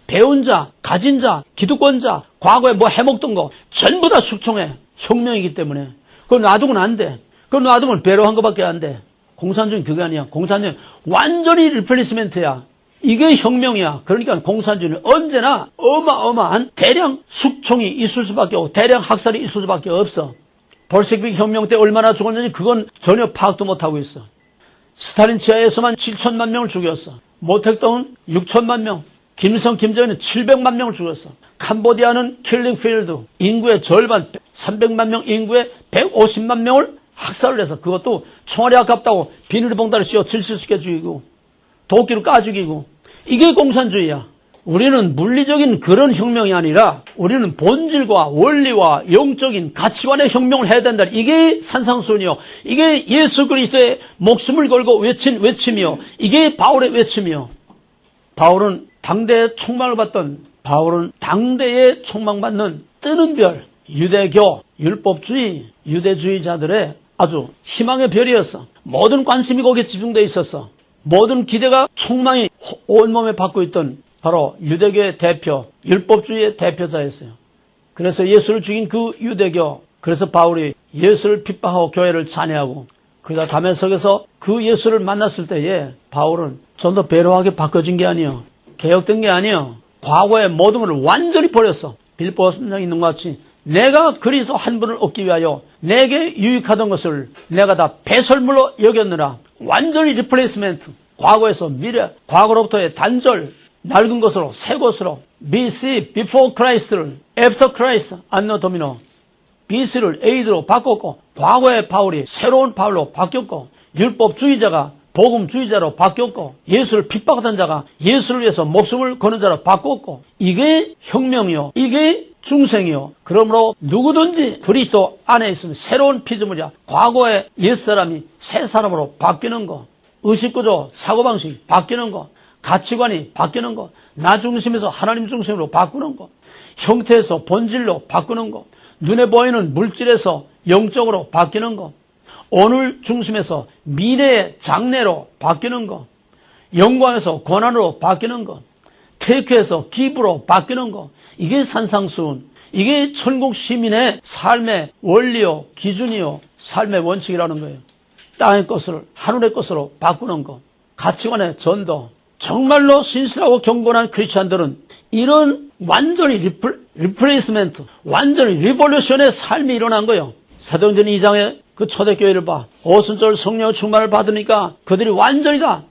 배운 자, 가진 자, 기득권자, 과거에 뭐 해먹던 거 전부 다 숙청해. 혁명이기 때문에. 그걸 놔두면 안 돼. 그걸 놔두면 배려한 것밖에 안 돼. 공산주의는 그게 아니야. 공산주의는 완전히 리플레이스멘트야. 이게 혁명이야. 그러니까 공산주의는 언제나 어마어마한 대량 숙청이 있을 수밖에 없고 대량 학살이 있을 수밖에 없어. 볼셰비크 혁명 때 얼마나 죽었는지 그건 전혀 파악도 못하고 있어. 스탈린 지하에서만 7천만 명을 죽였어. 모택동은 6천만 명. 김일성, 김정은은 700만 명을 죽였어. 캄보디아는 킬링필드, 인구의 절반, 300만 명 인구에 150만 명을 학살을 해서 그것도 총알이 아깝다고 비닐봉다를 씌워 질식시켜 죽이고 도끼로 까 죽이고 이게 공산주의야. 우리는 물리적인 그런 혁명이 아니라 우리는 본질과 원리와 영적인 가치관의 혁명을 해야 된다. 이게 산상수훈이요. 이게 예수 그리스도의 목숨을 걸고 외친 외침이요. 이게 바울의 외침이요. 바울은 당대에 총망을 받던 바울은 당대에 총망받는 뜨는 별, 유대교, 율법주의, 유대주의자들의 아주 희망의 별이었어. 모든 관심이 거기에 집중되어 있었어. 모든 기대가 총망이 온몸에 받고 있던 바로 유대교의 대표, 율법주의의 대표자였어요. 그래서 예수를 죽인 그 유대교, 그래서 바울이 예수를 핍박하고 교회를 찬양하고 그러다 담에석에서 그 예수를 만났을 때에 바울은 좀 더 배려하게 바꿔진 게 아니에요. 개혁된 게 아니에요. 과거의 모든 걸 완전히 버렸어. 빌보 선장이 있는 것 같이 내가 그리스도 한 분을 얻기 위하여 내게 유익하던 것을 내가 다 배설물로 여겼느라. 완전히 리플레이스멘트. 과거에서 미래, 과거로부터의 단절, 낡은 것으로 새 것으로 BC, before Christ를 after Christ, 안노 도미노. BC를 AD로 바꿨고 과거의 바울이 새로운 바울로 바뀌었고 율법주의자가 복음주의자로 바뀌었고 예수를 핍박하던 자가 예수를 위해서 목숨을 거는 자로 바꿨고 이게 혁명이요. 이게 중생이요. 그러므로 누구든지 그리스도 안에 있으면 새로운 피조물이야. 과거의 옛사람이 새 사람으로 바뀌는 거. 의식구조, 사고방식이 바뀌는 거. 가치관이 바뀌는 거. 나 중심에서 하나님 중심으로 바꾸는 거. 형태에서 본질로 바꾸는 거. 눈에 보이는 물질에서 영적으로 바뀌는 거. 오늘 중심에서 미래의 장래로 바뀌는 거. 영광에서 고난으로 바뀌는 거. 테이크에서 기부로 바뀌는 거. 이게 산상수훈. 이게 천국 시민의 삶의 원리요, 기준이요, 삶의 원칙이라는 거예요. 땅의 것을 하늘의 것으로 바꾸는 거. 가치관의 전도. 정말로 신실하고 경건한 크리스찬들은 이런 완전히 리플레이스멘트, 완전히 리볼루션의 삶이 일어난 거예요. 사도행전 2장에 그 초대교회를 봐. 오순절 성령 충만을 받으니까 그들이 완전히 다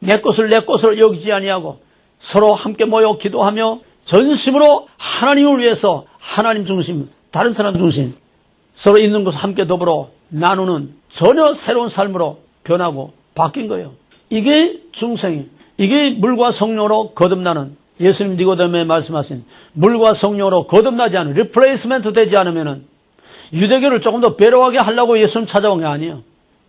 내 것을 여기지 아니하고 서로 함께 모여 기도하며 전심으로 하나님을 위해서 하나님 중심, 다른 사람 중심, 서로 있는 것을 함께 더불어 나누는 전혀 새로운 삶으로 변하고 바뀐 거예요. 이게 중생이, 이게 물과 성령으로 거듭나는 예수님 니고데모에 말씀하신 물과 성령으로 거듭나지 않은 리플레이스멘트 되지 않으면은 유대교를 조금 더 배려하게 하려고 예수님 찾아온 게 아니에요.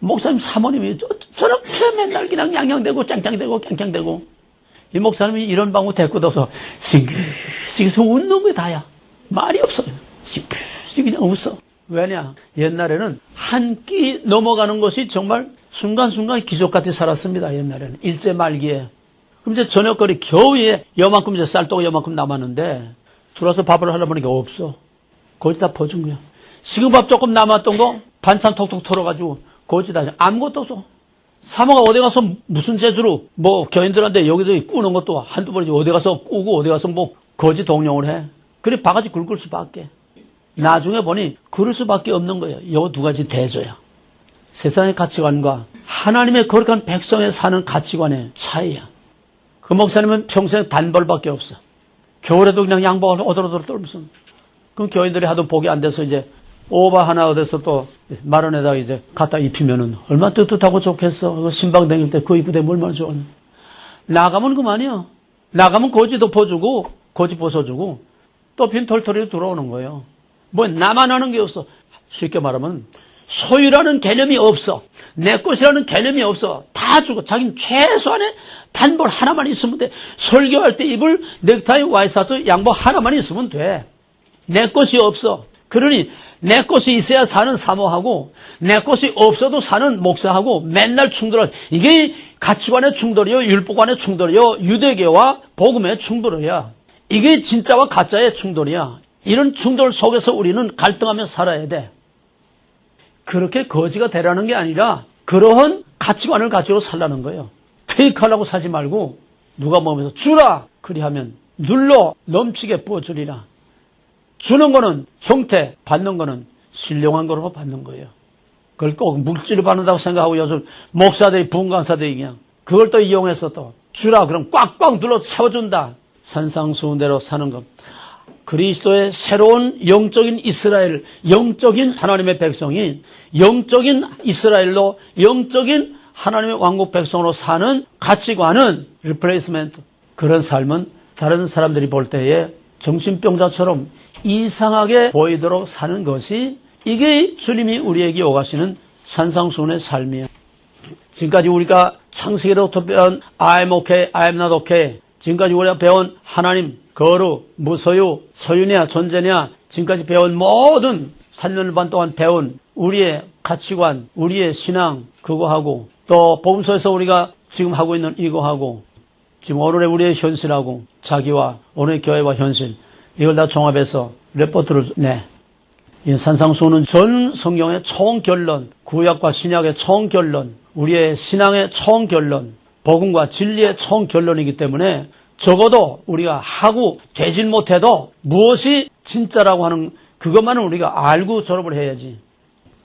목사님 사모님이 저렇게 맨날 그냥 양양대고 짱짱대고 짱짱대고 이 목사님이 이런 방구 데리고 둬서 싱글싱글해서 웃는 게 다야. 말이 없어. 싱글싱글 그냥 웃어. 왜냐? 옛날에는 한 끼 넘어가는 것이 정말 순간순간 기적같이 살았습니다. 옛날에는. 일제 말기에. 그럼 이제 저녁거리 겨우에 요만큼 이제 쌀떡 요만큼 남았는데 들어와서 밥을 하려고 하니까 없어. 거기다 퍼준 거야. 식은밥 조금 남았던 거 반찬 톡톡 털어가지고 거기다 아무것도 없어. 사모가 어디 가서 무슨 재주로 뭐 교인들한테 여기저기 꾸는 것도 한두 번이지 어디 가서 꾸고 어디 가서 뭐 거지 동용을 해. 그래 바가지 굵을 수밖에. 나중에 보니 그럴 수밖에 없는 거예요. 요 두 가지 대조야. 세상의 가치관과 하나님의 거룩한 백성에 사는 가치관의 차이야. 그 목사님은 평생 단벌밖에 없어. 겨울에도 그냥 양복을 오돌오돌 떨면서. 그럼 교인들이 하도 복이 안 돼서 이제 오바 하나 얻어서 또 마련에다가 이제 갖다 입히면은 얼마나 뜨뜻하고 좋겠어. 그 신방 다닐 때 그 입고 되면 얼마나 좋아. 나가면 그만이야. 나가면 거지 덮어주고 거지 벗어주고 또 빈털터리로 들어오는 거예요. 뭐 나만 하는 게 없어. 쉽게 말하면 소유라는 개념이 없어. 내 것이라는 개념이 없어. 다 주고 자기는 최소한의 단벌 하나만 있으면 돼. 설교할 때 입을 넥타이 와이셔츠 양복 하나만 있으면 돼. 내 것이 없어. 그러니 내 것이 있어야 사는 사모하고 내 것이 없어도 사는 목사하고 맨날 충돌하고 이게 가치관의 충돌이요 율법관의 충돌이요 유대교와 복음의 충돌이야. 이게 진짜와 가짜의 충돌이야. 이런 충돌 속에서 우리는 갈등하며 살아야 돼. 그렇게 거지가 되라는 게 아니라 그러한 가치관을 가지고 살라는 거예요. 테이크하려고 사지 말고 누가 먹으면서 주라 그리하면 눌러 넘치게 부어주리라. 주는 거는 형태, 받는 거는 신령한 거로 받는 거예요. 그걸 꼭 물질을 받는다고 생각하고 요즘 목사들이 분간사들이 그냥 그걸 또 이용해서 또 주라 그럼 꽉꽉 눌러 채워준다. 산상수훈대로 사는 것. 그리스도의 새로운 영적인 이스라엘, 영적인 하나님의 백성이 영적인 이스라엘로 영적인 하나님의 왕국 백성으로 사는 가치관은 리플레이스멘트. 그런 삶은 다른 사람들이 볼 때에 정신병자처럼 이상하게 보이도록 사는 것이 이게 주님이 우리에게 요구하시는 산상수훈의 삶이에요. 지금까지 우리가 창세기로부터 배운 I'm okay, I'm not okay. 지금까지 우리가 배운 하나님, 거룩, 무소유, 소유냐, 존재냐, 지금까지 배운 모든 3년 반 동안 배운 우리의 가치관, 우리의 신앙, 그거하고 또 복음서에서 우리가 지금 하고 있는 이거하고 지금 오늘의 우리의 현실하고 자기와 오늘의 교회와 현실 이걸 다 종합해서 레포트를 내. 이 산상수훈은 전 성경의 총결론, 구약과 신약의 총결론, 우리의 신앙의 총결론, 복음과 진리의 총결론이기 때문에 적어도 우리가 하고 되질 못해도 무엇이 진짜라고 하는 그것만은 우리가 알고 졸업을 해야지.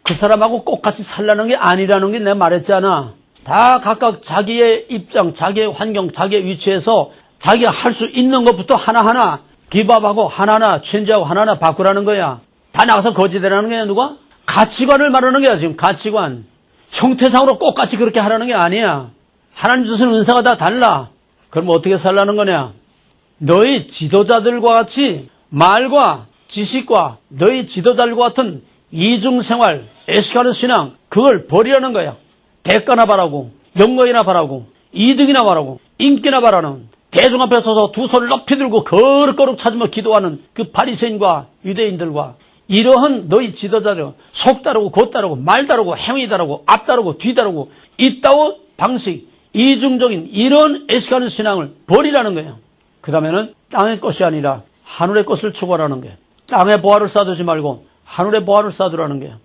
그 사람하고 똑같이 살라는 게 아니라는 게 내가 말했잖아. 다 각각 자기의 입장, 자기의 환경, 자기의 위치에서 자기가 할 수 있는 것부터 하나하나 기밥하고 하나하나 체인지하고 하나하나 바꾸라는 거야. 다 나가서 거짓되라는 거야. 누가? 가치관을 말하는 거야. 지금 가치관. 형태상으로 똑같이 그렇게 하라는 게 아니야. 하나님 주신 은사가 다 달라. 그럼 어떻게 살라는 거냐? 너희 지도자들과 같이 말과 지식과 너희 지도자들과 같은 이중생활, 에스카르 신앙 그걸 버리라는 거야. 대가나 바라고 영광이나 바라고 이득이나 바라고 인기나 바라는 대중 앞에 서서 두 손을 높이 들고 거룩거룩 찾으며 기도하는 그 바리새인과 유대인들과 이러한 너희 지도자들 속 다르고 겉 다르고 말 다르고 행위 다르고 앞 다르고 뒤 다르고 이따오 방식 이중적인 이런 에스카르 신앙을 버리라는 거예요. 그 다음에는 땅의 것이 아니라 하늘의 것을 추구하라는 거예요. 땅의 보화를 쌓아두지 말고 하늘의 보화를 쌓아두라는 거예요.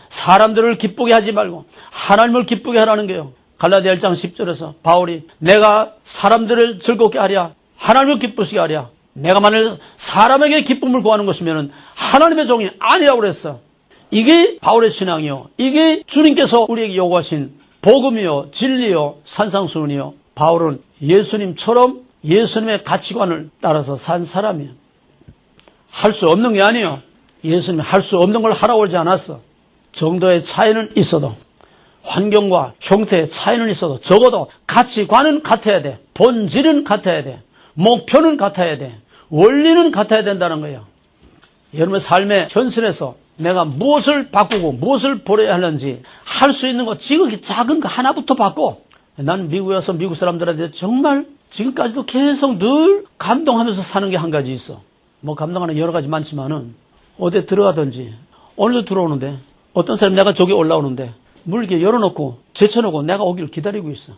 사람들을 기쁘게 하지 말고 하나님을 기쁘게 하라는 거예요. 갈라디아 1장 10절에서 바울이 내가 사람들을 즐겁게 하랴 하나님을 기쁘시게 하랴 내가 만일 사람에게 기쁨을 구하는 것이면 하나님의 종이 아니라고 그랬어. 이게 바울의 신앙이요. 이게 주님께서 우리에게 요구하신 복음이요 진리요 산상수훈이요. 바울은 예수님처럼 예수님의 가치관을 따라서 산 사람이에요. 할 수 없는 게 아니에요. 예수님이 할 수 없는 걸 하라고 하지 않았어. 정도의 차이는 있어도 환경과 형태의 차이는 있어도 적어도 가치관은 같아야 돼. 본질은 같아야 돼. 목표는 같아야 돼. 원리는 같아야 된다는 거예요. 여러분의 삶의 현실에서 내가 무엇을 바꾸고 무엇을 버려야 하는지 할 수 있는 거 지극히 작은 거 하나부터 바꿔. 나는 미국에 와서 미국 사람들한테 정말 지금까지도 계속 늘 감동하면서 사는 게 한 가지 있어. 뭐 감동하는 여러 가지 많지만은 어디에 들어가든지 오늘도 들어오는데 어떤 사람이 내가 저기 올라오는데 물 이렇게 열어놓고 제쳐놓고 내가 오기를 기다리고 있어.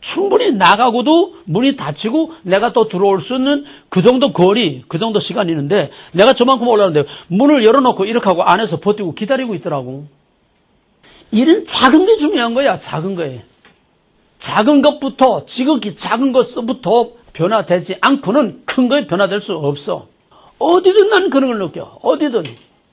충분히 나가고도 문이 닫히고 내가 또 들어올 수 있는 그 정도 거리, 그 정도 시간이 있는데 내가 저만큼 올라오는데 문을 열어놓고 이렇게 하고 안에서 버티고 기다리고 있더라고. 이런 작은 게 중요한 거야. 작은 거에. 작은 것부터 지극히 작은 것부터 변화되지 않고는 큰 거에 변화될 수 없어. 어디든 난 그런 걸 느껴. 어디든.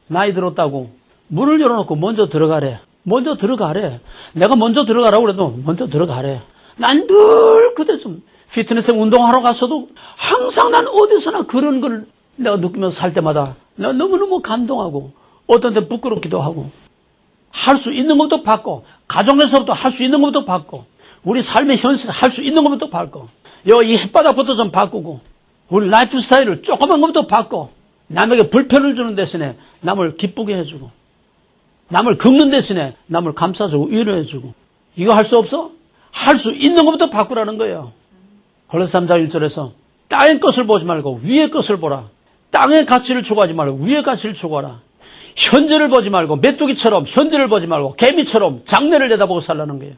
나이 들었다고 문을 열어놓고 먼저 들어가래. 먼저 들어가래. 내가 먼저 들어가라고 그래도 먼저 들어가래. 난 늘 그때 좀 피트니스 운동하러 갔어도 항상 난 어디서나 그런 걸 내가 느끼면서 살 때마다 내가 너무너무 감동하고 어떤 때 부끄럽기도 하고 할 수 있는 것부터 바꿔. 가정에서부터 할 수 있는 것부터 바꿔. 우리 삶의 현실 할 수 있는 것부터 바꿔. 이 햇바닥부터 좀 바꾸고 우리 라이프 스타일을 조그만 것부터 바꿔. 남에게 불편을 주는 대신에 남을 기쁘게 해주고 남을 긁는 대신에 남을 감싸주고 위로해주고 이거 할 수 없어? 할 수 있는 것부터 바꾸라는 거예요. 골로새 3장 1절에서 땅의 것을 보지 말고 위의 것을 보라. 땅의 가치를 추구하지 말고 위의 가치를 추구하라. 현재를 보지 말고 메뚜기처럼 현재를 보지 말고 개미처럼 장래를 내다보고 살라는 거예요.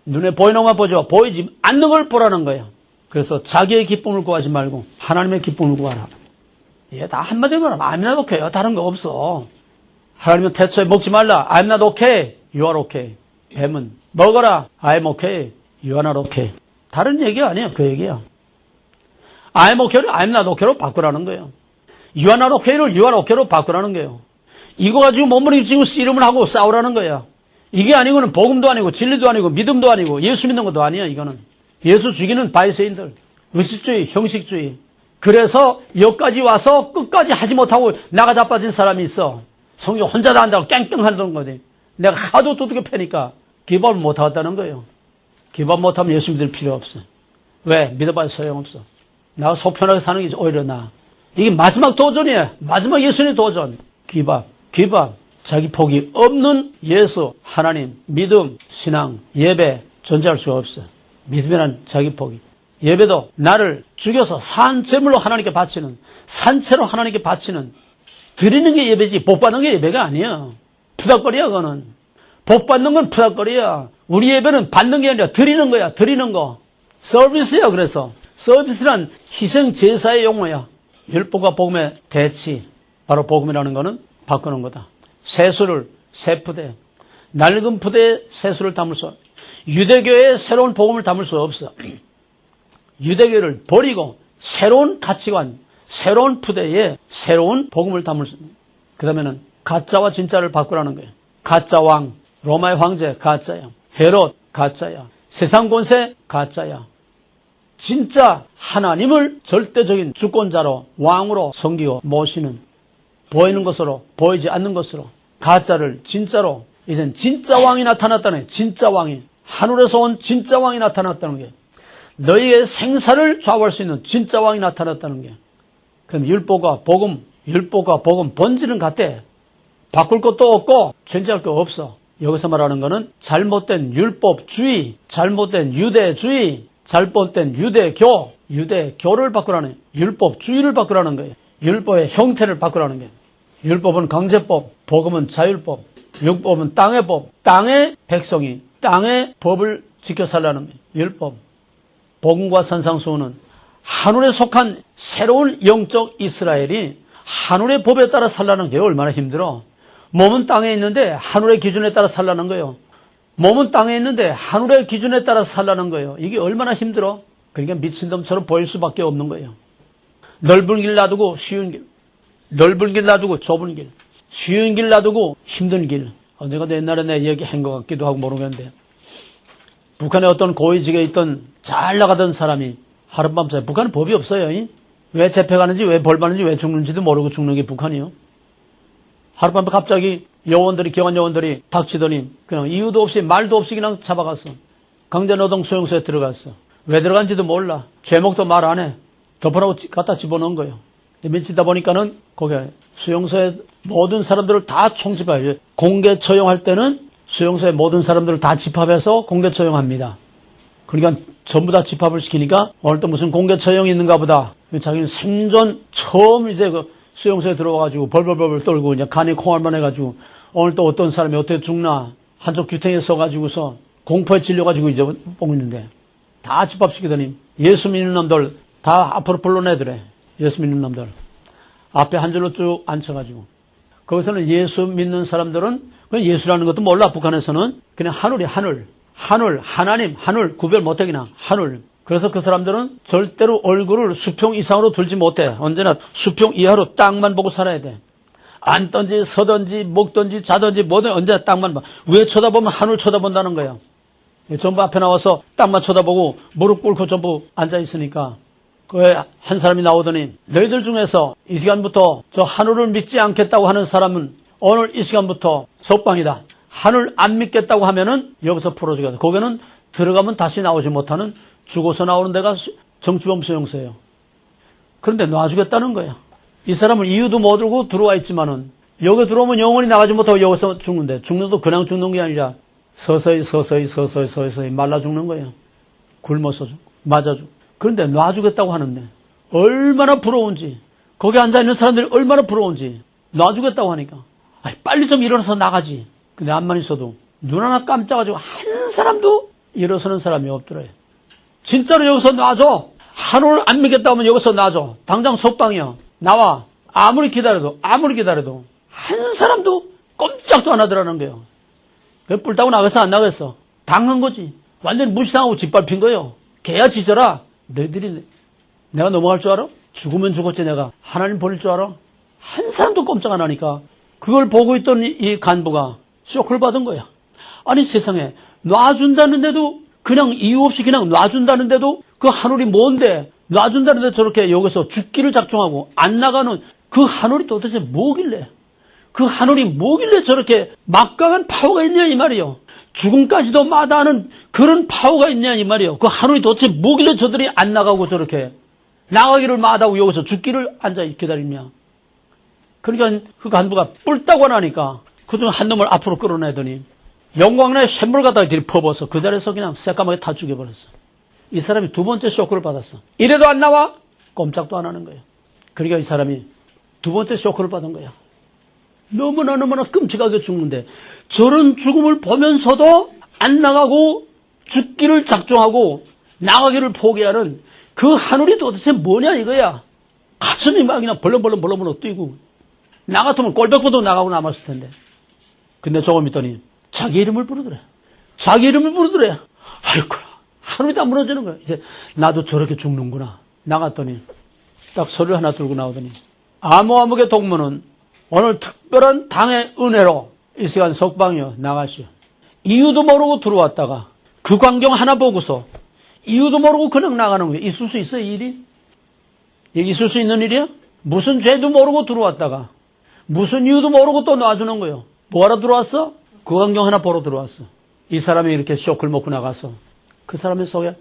눈에 보이는 것만 보지 마. 보이지 않는 걸 보라는 거예요. 그래서 자기의 기쁨을 구하지 말고 하나님의 기쁨을 구하라. 이게 다 한마디로 말하면 I'm not okay. 다른 거 없어. 하나님은 태초에 먹지 말라. I'm not okay. You are okay. 뱀은 먹어라. I'm okay. You are not okay. 다른 얘기가 아니에요. 그 얘기야. I'm okay를 I'm not okay로 바꾸라는 거예요. You are not okay를 You are okay로 바꾸라는 거예요. 이거 가지고 몸부림치고 씨름을 하고 싸우라는 거야. 이게 아니고는 복음도 아니고 진리도 아니고 믿음도 아니고 예수 믿는 것도 아니야. 이거는 예수 죽이는 바리새인들, 의식주의, 형식주의. 그래서 여기까지 와서 끝까지 하지 못하고 나가 자빠진 사람이 있어. 성경 혼자 다 한다고 깽깽하는 거지. 내가 하도 두둑이 패니까 기밥을 못하겠다는 거예요. 기밥 못하면 예수 믿을 필요 없어. 왜? 믿어봐야 소용없어. 나가 속편하게 사는 게 오히려 나아. 이게 마지막 도전이야. 마지막 예수님의 도전. 기밥. 자기 포기 없는 예수, 하나님, 믿음, 신앙, 예배 존재할 수가 없어. 믿음이란 자기 포기. 예배도 나를 죽여서 산 제물로 하나님께 바치는, 산채로 하나님께 바치는, 드리는 게 예배지 복 받는 게 예배가 아니야. 푸닥거리야 그거는. 복 받는 건 푸닥거리야. 우리 예배는 받는 게 아니라 드리는 거야. 드리는 거. 서비스야. 그래서 서비스란 희생 제사의 용어야. 율법과 복음의 대치. 바로 복음이라는 거는 바꾸는 거다. 세수를 새 푸대, 낡은 푸대에 세수를 담을 수 없어. 유대교의 새로운 복음을 담을 수 없어. 유대교를 버리고 새로운 가치관, 새로운 푸대에 새로운 복음을 담을 수 있는. 그 다음에는 가짜와 진짜를 바꾸라는 거예요. 가짜 왕, 로마의 황제 가짜야. 헤롯 가짜야. 세상 권세 가짜야. 진짜 하나님을 절대적인 주권자로 왕으로 섬기고 모시는, 보이는 것으로 보이지 않는 것으로, 가짜를 진짜로, 이젠 진짜 왕이 나타났다는 거예요. 진짜 왕이, 하늘에서 온 진짜 왕이 나타났다는 게, 너희의 생사를 좌우할 수 있는 진짜 왕이 나타났다는 게. 그럼 율법과 복음 본질은 같대. 바꿀 것도 없고 존재할 거 없어. 여기서 말하는 거는 잘못된 율법주의, 잘못된 유대주의, 잘못된 유대교를 바꾸라는, 율법주의를 바꾸라는 거예요. 율법의 형태를 바꾸라는 거예요. 율법은 강제법, 복음은 자율법, 율법은 땅의 법, 땅의 백성이 땅의 법을 지켜 살라는 거예요. 율법. 복음과 산상수훈은 하늘에 속한 새로운 영적 이스라엘이 하늘의 법에 따라 살라는 게 얼마나 힘들어. 몸은 땅에 있는데 하늘의 기준에 따라 살라는 거예요. 몸은 땅에 있는데 하늘의 기준에 따라 살라는 거예요. 이게 얼마나 힘들어. 그러니까 미친놈처럼 보일 수밖에 없는 거예요. 넓은 길 놔두고 쉬운 길, 넓은 길 놔두고 좁은 길, 쉬운 길 놔두고 힘든 길. 내가 옛날에 내 얘기한 것 같기도 하고 모르겠는데, 북한에 어떤 고위직에 있던 잘 나가던 사람이 하룻밤 사이, 북한은 법이 없어요. 왜 잡혀가는지, 왜 벌 받는지, 왜 죽는지도 모르고 죽는 게 북한이요. 하룻밤에 갑자기 요원들이, 경한 요원들이 닥치더니 그냥 이유도 없이 말도 없이 그냥 잡아갔어. 강제노동 수용소에 들어갔어. 왜 들어간지도 몰라. 죄목도 말 안 해. 덮어놓고 갖다 집어넣은 거예요. 미치다 보니까는 거기 수용소에 모든 사람들을 다 총집합해요. 공개 처형할 때는 수용소의 모든 사람들을 다 집합해서 공개 처형합니다. 그러니까 전부 다 집합을 시키니까 오늘 또 무슨 공개 처형이 있는가 보다. 자기는 생전 처음 이제 그 수용소에 들어와가지고 벌벌벌 떨고 이제 간이 콩알만 해가지고 오늘 또 어떤 사람이 어떻게 죽나 한쪽 규탱에 서가지고서 공포에 질려가지고 이제 뽕있는데 다 집합시키더니 예수 믿는 놈들 다 앞으로 불러내더래. 예수 믿는 놈들 앞에 한 줄로 쭉 앉혀가지고 거기서는 예수 믿는 사람들은 그냥 예수라는 것도 몰라. 북한에서는 그냥 하늘이 하늘 하나님 하늘 구별 못하기나 하늘. 그래서 그 사람들은 절대로 얼굴을 수평 이상으로 들지 못해. 언제나 수평 이하로 땅만 보고 살아야 돼. 앉든지 서든지 먹든지 자든지 뭐든 언제나 땅만 봐. 위에 쳐다보면 하늘 쳐다본다는 거야. 전부 앞에 나와서 땅만 쳐다보고 무릎 꿇고 전부 앉아있으니까 그 한 사람이 나오더니 너희들 중에서 이 시간부터 저 하늘을 믿지 않겠다고 하는 사람은 오늘 이 시간부터 석방이다. 하늘 안 믿겠다고 하면은 여기서 풀어주겠다. 거기는 들어가면 다시 나오지 못하는 죽어서 나오는 데가 정치범 수용소예요. 그런데 놔주겠다는 거야. 이 사람은 이유도 못 들고 들어와 있지만은 여기 들어오면 영원히 나가지 못하고 여기서 죽는데 죽는도 그냥 죽는 게 아니라 서서히 말라 죽는 거예요. 굶어서 맞아 죽. 그런데 놔주겠다고 하는데 얼마나 부러운지 거기 앉아있는 사람들이 얼마나 부러운지 놔주겠다고 하니까 빨리 좀 일어나서 나가지. 근데 암만 있어도 눈 하나 깜짝가지고 한 사람도 일어서는 사람이 없더래요. 진짜로 여기서 놔줘. 하늘 안 믿겠다고 하면 여기서 놔줘. 당장 석방이야. 나와. 아무리 기다려도 한 사람도 꼼짝도 안 하더라는 거예요. 뿔 따고 나가서 안 나가겠어. 당한 거지. 완전히 무시당하고 짓밟힌 거예요. 개야 짖어라. 너희들이 내가 넘어갈 줄 알아? 죽으면 죽었지 내가. 하나님 버릴 줄 알아? 한 사람도 꼼짝 안 하니까 그걸 보고 있던 이 간부가 쇼크를 받은 거야. 아니 세상에 놔준다는데도 그냥 이유 없이 그냥 놔준다는데도 그 하늘이 뭔데 놔준다는데 저렇게 여기서 죽기를 작정하고 안 나가는 그 하늘이 도대체 뭐길래 그 하늘이 뭐길래 저렇게 막강한 파워가 있냐 이 말이요. 죽음까지도 마다하는 그런 파워가 있냐 이 말이요. 그 하늘이 도대체 뭐길래 저들이 안 나가고 저렇게 나가기를 마다하고 여기서 죽기를 앉아 기다리냐. 그러니까 그 간부가 뿔 따고 나니까 그중 한 놈을 앞으로 끌어내더니 영광나에 쇳물 갖다가 들이퍼버서 그 자리에서 그냥 새까맣게 다 죽여버렸어. 이 사람이 두 번째 쇼크를 받았어. 이래도 안 나와? 꼼짝도 안 하는 거예요. 그러니까 이 사람이 두 번째 쇼크를 받은 거야. 너무나 끔찍하게 죽는데 저런 죽음을 보면서도 안 나가고 죽기를 작정하고 나가기를 포기하는 그 하늘이 도대체 뭐냐 이거야. 가슴이 막 그냥 벌렁벌렁 뛰고 나 같으면 꼴백보도 나가고 남았을 텐데. 근데 조금 있더니 자기 이름을 부르더래. 아이고 하늘이 다 무너지는 거야. 이제 나도 저렇게 죽는구나. 나갔더니 딱 서류 하나 들고 나오더니 아무개 동무는 오늘 특별한 당의 은혜로 이 시간 석방이요 나가시오. 이유도 모르고 들어왔다가 그 광경 하나 보고서 이유도 모르고 그냥 나가는 거예요. 있을 수 있어 이 일이? 이게 있을 수 있는 일이야? 무슨 죄도 모르고 들어왔다가 무슨 이유도 모르고 또 놔주는 거예요. 뭐하러 들어왔어? 그 광경 하나 보러 들어왔어. 이 사람이 이렇게 쇼크를 먹고 나가서 그 사람의 속에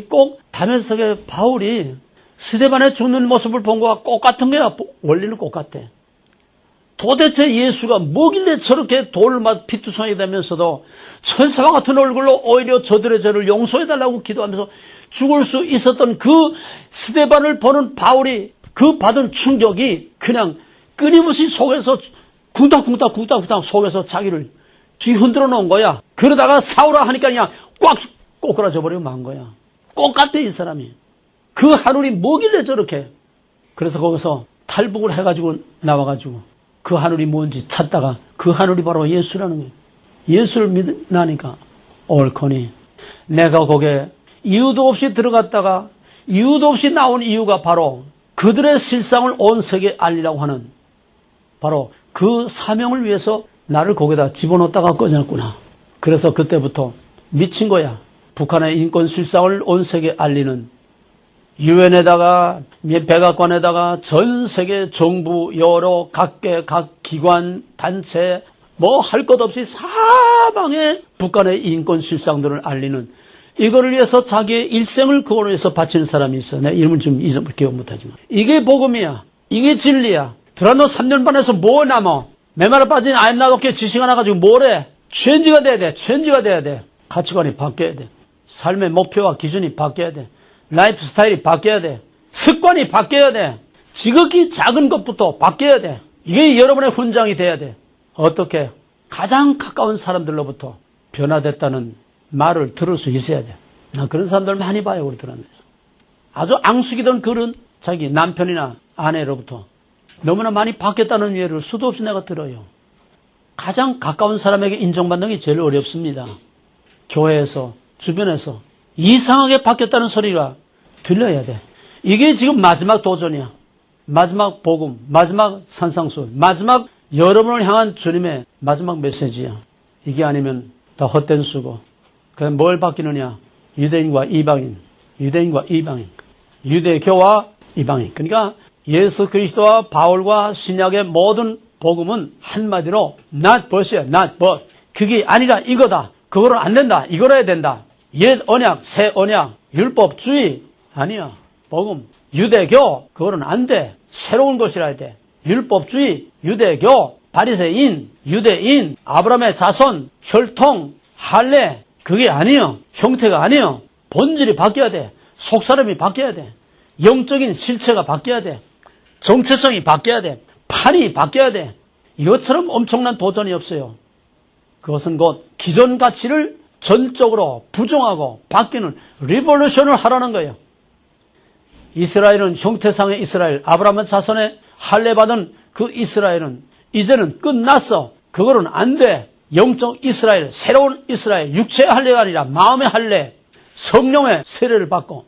꼭 담의 속에 바울이 스데반에 죽는 모습을 본 거와 똑같은 거야. 원리는 똑같아. 도대체 예수가 뭐길래 저렇게 돌맛 피투성이 되면서도 천사와 같은 얼굴로 오히려 저들의 죄를 용서해달라고 기도하면서 죽을 수 있었던 그 스데반을 보는 바울이 그 받은 충격이 그냥 끊임없이 속에서 쿵닥쿵닥 속에서 자기를 뒤흔들어 놓은 거야. 그러다가 싸우라 하니까 그냥 꽉 꼬꾸라져 버리고 만 거야. 똑같아 이 사람이. 그 하늘이 뭐길래 저렇게. 그래서 거기서 탈북을 해가지고 나와가지고 그 하늘이 뭔지 찾다가 그 하늘이 바로 예수라는 거예요. 예수를 믿나니까 옳거니 내가 거기에 이유도 없이 들어갔다가 이유도 없이 나온 이유가 바로 그들의 실상을 온 세계에 알리라고 하는 바로 그 사명을 위해서 나를 거기다 집어넣었다가 꺼냈구나. 그래서 그때부터 미친 거야. 북한의 인권 실상을 온 세계에 알리는 유엔에다가 백악관에다가 전 세계 정부 여러 각 기관 단체 뭐 할 것 없이 사방에 북한의 인권 실상들을 알리는 이거를 위해서 자기의 일생을 그거를 위해서 바치는 사람이 있어. 내 이름은 지금 기억 못하지만 이게 복음이야. 이게 진리야. 두란노 3년 반에서 뭐 남아? 메마라 빠진 아임나도께 지식 하나 가지고 뭐래? 체인지가 돼야 돼. 체인지가 돼야 돼. 가치관이 바뀌어야 돼. 삶의 목표와 기준이 바뀌어야 돼. 라이프 스타일이 바뀌어야 돼. 습관이 바뀌어야 돼. 지극히 작은 것부터 바뀌어야 돼. 이게 여러분의 훈장이 돼야 돼. 어떻게? 가장 가까운 사람들로부터 변화됐다는 말을 들을 수 있어야 돼. 나 그런 사람들 많이 봐요, 우리 들어가면서. 아주 앙숙이던 그런 자기 남편이나 아내로부터 너무나 많이 바뀌었다는 예를 수도 없이 내가 들어요. 가장 가까운 사람에게 인정받는 게 제일 어렵습니다. 교회에서, 주변에서 이상하게 바뀌었다는 소리가 들려야 돼. 이게 지금 마지막 도전이야. 마지막 복음, 마지막 산상수훈, 마지막 여러분을 향한 주님의 마지막 메시지야. 이게 아니면 다 헛된 수고. 그럼 뭘 바뀌느냐? 유대인과 이방인, 유대인과 이방인, 유대교와 이방인. 그러니까 예수 그리스도와 바울과 신약의 모든 복음은 한마디로 not but이야, not but. 그게 아니라 이거다. 그거는 안 된다. 이거로 해야 된다. 옛 언약, 새 언약, 율법주의 아니야. 복음, 유대교 그거는 안 돼. 새로운 것이라 해야 돼. 율법주의, 유대교, 바리새인, 유대인, 아브라함의 자손, 혈통, 할례 그게 아니요. 형태가 아니요. 본질이 바뀌어야 돼. 속사람이 바뀌어야 돼. 영적인 실체가 바뀌어야 돼. 정체성이 바뀌어야 돼. 판이 바뀌어야 돼. 이것처럼 엄청난 도전이 없어요. 그것은 곧 기존 가치를 전적으로 부정하고 바뀌는 리볼루션을 하라는 거예요. 이스라엘은 형태상의 이스라엘, 아브라함 자손의 할례받은 그 이스라엘은 이제는 끝났어. 그거는 안 돼. 영적 이스라엘, 새로운 이스라엘, 육체의 할례가 아니라 마음의 할례, 성령의 세례를 받고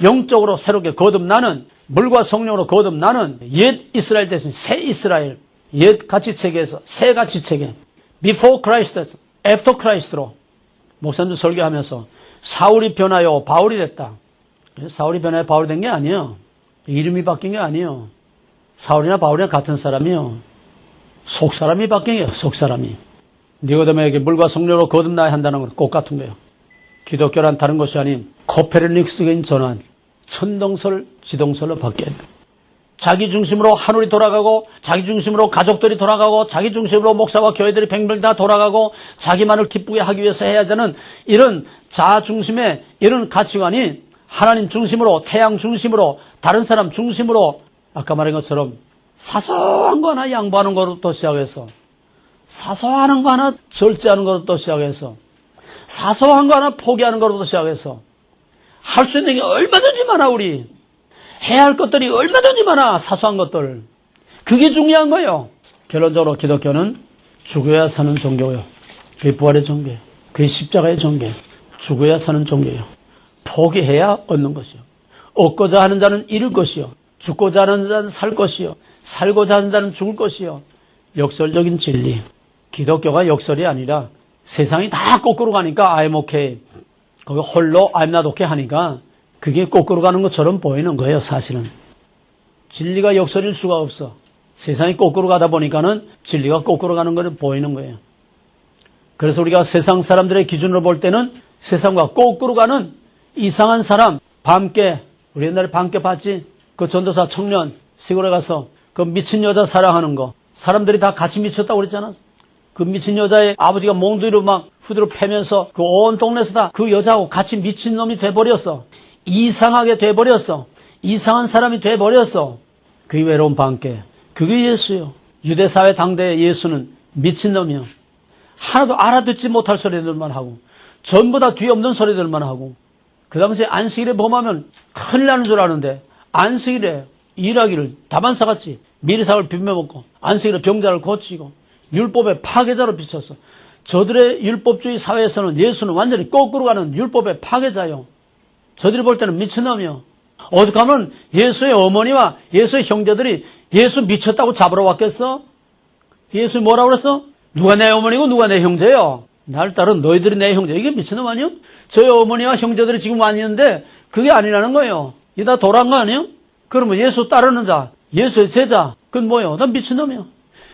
영적으로 새롭게 거듭나는, 물과 성령으로 거듭나는 옛 이스라엘 대신 새 이스라엘, 옛 가치체계에서 새 가치체계, before Christ, after Christ로 목사님도 설교하면서 사울이 변하여 바울이 됐다. 사울이 변하여 바울이 된 게 아니에요. 이름이 바뀐 게 아니에요. 사울이나 바울이나 같은 사람이요. 속사람이 바뀐 게요. 속사람이. 니고데모에게 물과 성령으로 거듭나야 한다는 건 똑같은 거예요. 기독교란 다른 것이 아닌 코페르니쿠스적인 전환, 천동설, 지동설로 바뀌어야 돼. 자기 중심으로 하늘이 돌아가고, 자기 중심으로 가족들이 돌아가고, 자기 중심으로 목사와 교회들이 뱅뱅 다 돌아가고, 자기만을 기쁘게 하기 위해서 해야 되는 이런 자아 중심의 이런 가치관이 하나님 중심으로, 태양 중심으로, 다른 사람 중심으로, 아까 말한 것처럼 사소한 거 하나 양보하는 것부터 시작해서, 사소한 거 하나 절제하는 것부터 시작해서, 사소한 거 하나 포기하는 것부터 시작해서, 할 수 있는 게 얼마든지 많아, 우리. 해야 할 것들이 얼마든지 많아, 사소한 것들. 그게 중요한 거예요. 결론적으로 기독교는 죽어야 사는 종교예요. 그게 부활의 종교예요. 그게 십자가의 종교예요. 죽어야 사는 종교예요. 포기해야 얻는 것이요. 얻고자 하는 자는 잃을 것이요. 죽고자 하는 자는 살 것이요. 살고자 하는 자는 죽을 것이요. 역설적인 진리. 기독교가 역설이 아니라 세상이 다 거꾸로 가니까 I'm okay. 거기 홀로 I'm not okay 하니까 그게 거꾸로 가는 것처럼 보이는 거예요, 사실은. 진리가 역설일 수가 없어. 세상이 거꾸로 가다 보니까는 진리가 거꾸로 가는 것을 보이는 거예요. 그래서 우리가 세상 사람들의 기준으로 볼 때는 세상과 거꾸로 가는 이상한 사람, 밤깨, 우리 옛날에 밤깨 봤지? 그 전도사 청년, 시골에 가서 그 미친 여자 사랑하는 거. 사람들이 다 같이 미쳤다고 그랬잖아. 그 미친 여자의 아버지가 몽둥이로 막 후드로 패면서 그 온 동네에서 다 그 여자하고 같이 미친 놈이 돼버렸어. 이상하게 돼버렸어. 이상한 사람이 돼버렸어. 그게 외로운 밤깨. 그게 예수요. 유대사회 당대의 예수는 미친놈이요. 하나도 알아듣지 못할 소리들만 하고 전부 다 뒤없는 소리들만 하고 그 당시에 안식일에 범하면 큰일 나는 줄 아는데 안식일에 일하기를 다반사같이 미리삭을 비벼먹고 안식일에 병자를 고치고 율법의 파괴자로 비쳤어. 저들의 율법주의 사회에서는 예수는 완전히 거꾸로 가는 율법의 파괴자요. 저들이 볼 때는 미친놈이요. 어떻게 하면 예수의 어머니와 예수의 형제들이 예수 미쳤다고 잡으러 왔겠어? 예수 뭐라고 그랬어? 누가 내 어머니고 누가 내 형제요? 날 따른 너희들이 내 형제. 이게 미친놈 아니요? 저희 어머니와 형제들이 지금 왔는데 그게 아니라는 거예요. 이게 다 도란 거 아니에요? 그러면 예수 따르는 자, 예수의 제자, 그건 뭐예요? 난 미친놈이요.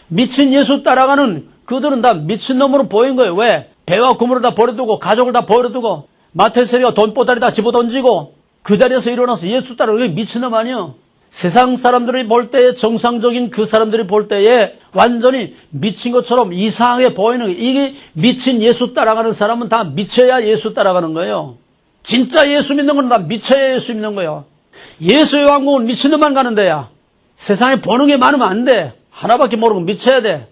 미친 예수 따라가는 그들은 다 미친놈으로 보인 거예요. 왜? 배와 구물을 다 버려두고 가족을 다 버려두고 마태세리가 돈보따리 다 집어던지고 그 자리에서 일어나서 예수 따르는 게 미친놈 아니에요. 세상 사람들이 볼 때에 정상적인 그 사람들이 볼 때에 완전히 미친 것처럼 이상하게 보이는 거예요. 이게 미친 예수 따라가는 사람은 다 미쳐야 예수 따라가는 거예요. 진짜 예수 믿는 건 다 미쳐야 예수 믿는 거예요. 예수의 왕국은 미친놈만 가는 데야. 세상에 보는 게 많으면 안 돼. 하나밖에 모르고 미쳐야 돼.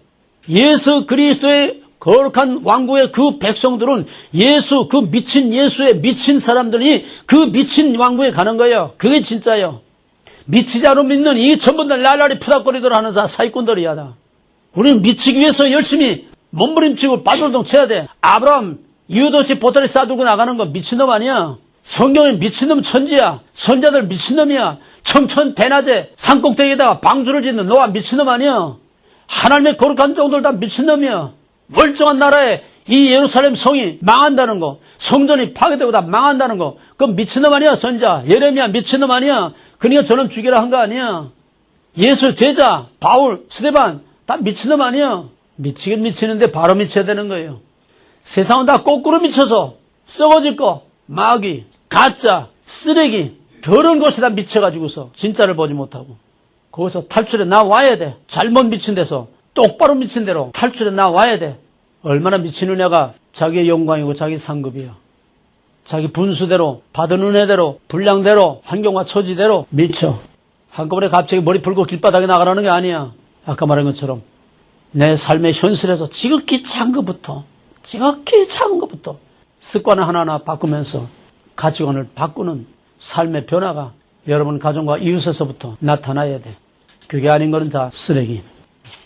예수 그리스도의 거룩한 왕국의 그 백성들은 예수, 그 미친 예수의 미친 사람들이 그 미친 왕국에 가는 거예요. 그게 진짜예요. 미치지 않으면 믿는 이 전부 다 랄랄이 푸닥거리들 하는 사기꾼들이야. 다. 우리는 미치기 위해서 열심히 몸부림치고 발돌동 쳐야 돼. 아브라함 이유도 없이 보따리 싸들고 나가는 거 미친놈 아니야. 성경은 미친놈 천지야. 선자들 미친놈이야. 청천 대낮에 산꼭대기에다가 방주를 짓는 노아 미친놈 아니야. 하나님의 거룩한 종들 다 미친놈이야. 멀쩡한 나라에 이 예루살렘 성이 망한다는 거, 성전이 파괴되고 다 망한다는 거, 그건 미친놈 아니야. 선자 예레미야 미친놈 아니야. 그러니까 저놈 죽이라 한 거 아니야. 예수 제자 바울 스데반 다 미친놈 아니야. 미치긴 미치는데 바로 미쳐야 되는 거예요. 세상은 다 거꾸로 미쳐서 썩어질 거, 마귀, 가짜, 쓰레기, 더러운 것에 다 미쳐가지고서 진짜를 보지 못하고 거기서 탈출해 나와야 돼. 잘못 미친 데서 똑바로 미친 대로 탈출해 나와야 돼. 얼마나 미치느냐가 자기의 영광이고 자기 상급이야. 자기 분수대로 받은 은혜대로 분량대로 환경과 처지대로 미쳐. 한꺼번에 갑자기 머리 풀고 길바닥에 나가라는 게 아니야. 아까 말한 것처럼 내 삶의 현실에서 지극히 작은 것부터 습관을 하나하나 바꾸면서 가치관을 바꾸는 삶의 변화가 여러분 가정과 이웃에서부터 나타나야 돼. 그게 아닌 거는 다 쓰레기.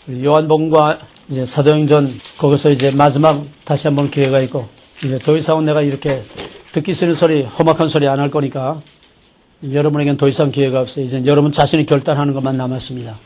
요한복음과 이제 사도행전 거기서 이제 마지막 다시 한번 기회가 있고 이제 더 이상은 내가 이렇게 듣기 싫은 소리, 험악한 소리 안 할 거니까 여러분에겐 더 이상 기회가 없어요. 이제 여러분 자신이 결단하는 것만 남았습니다.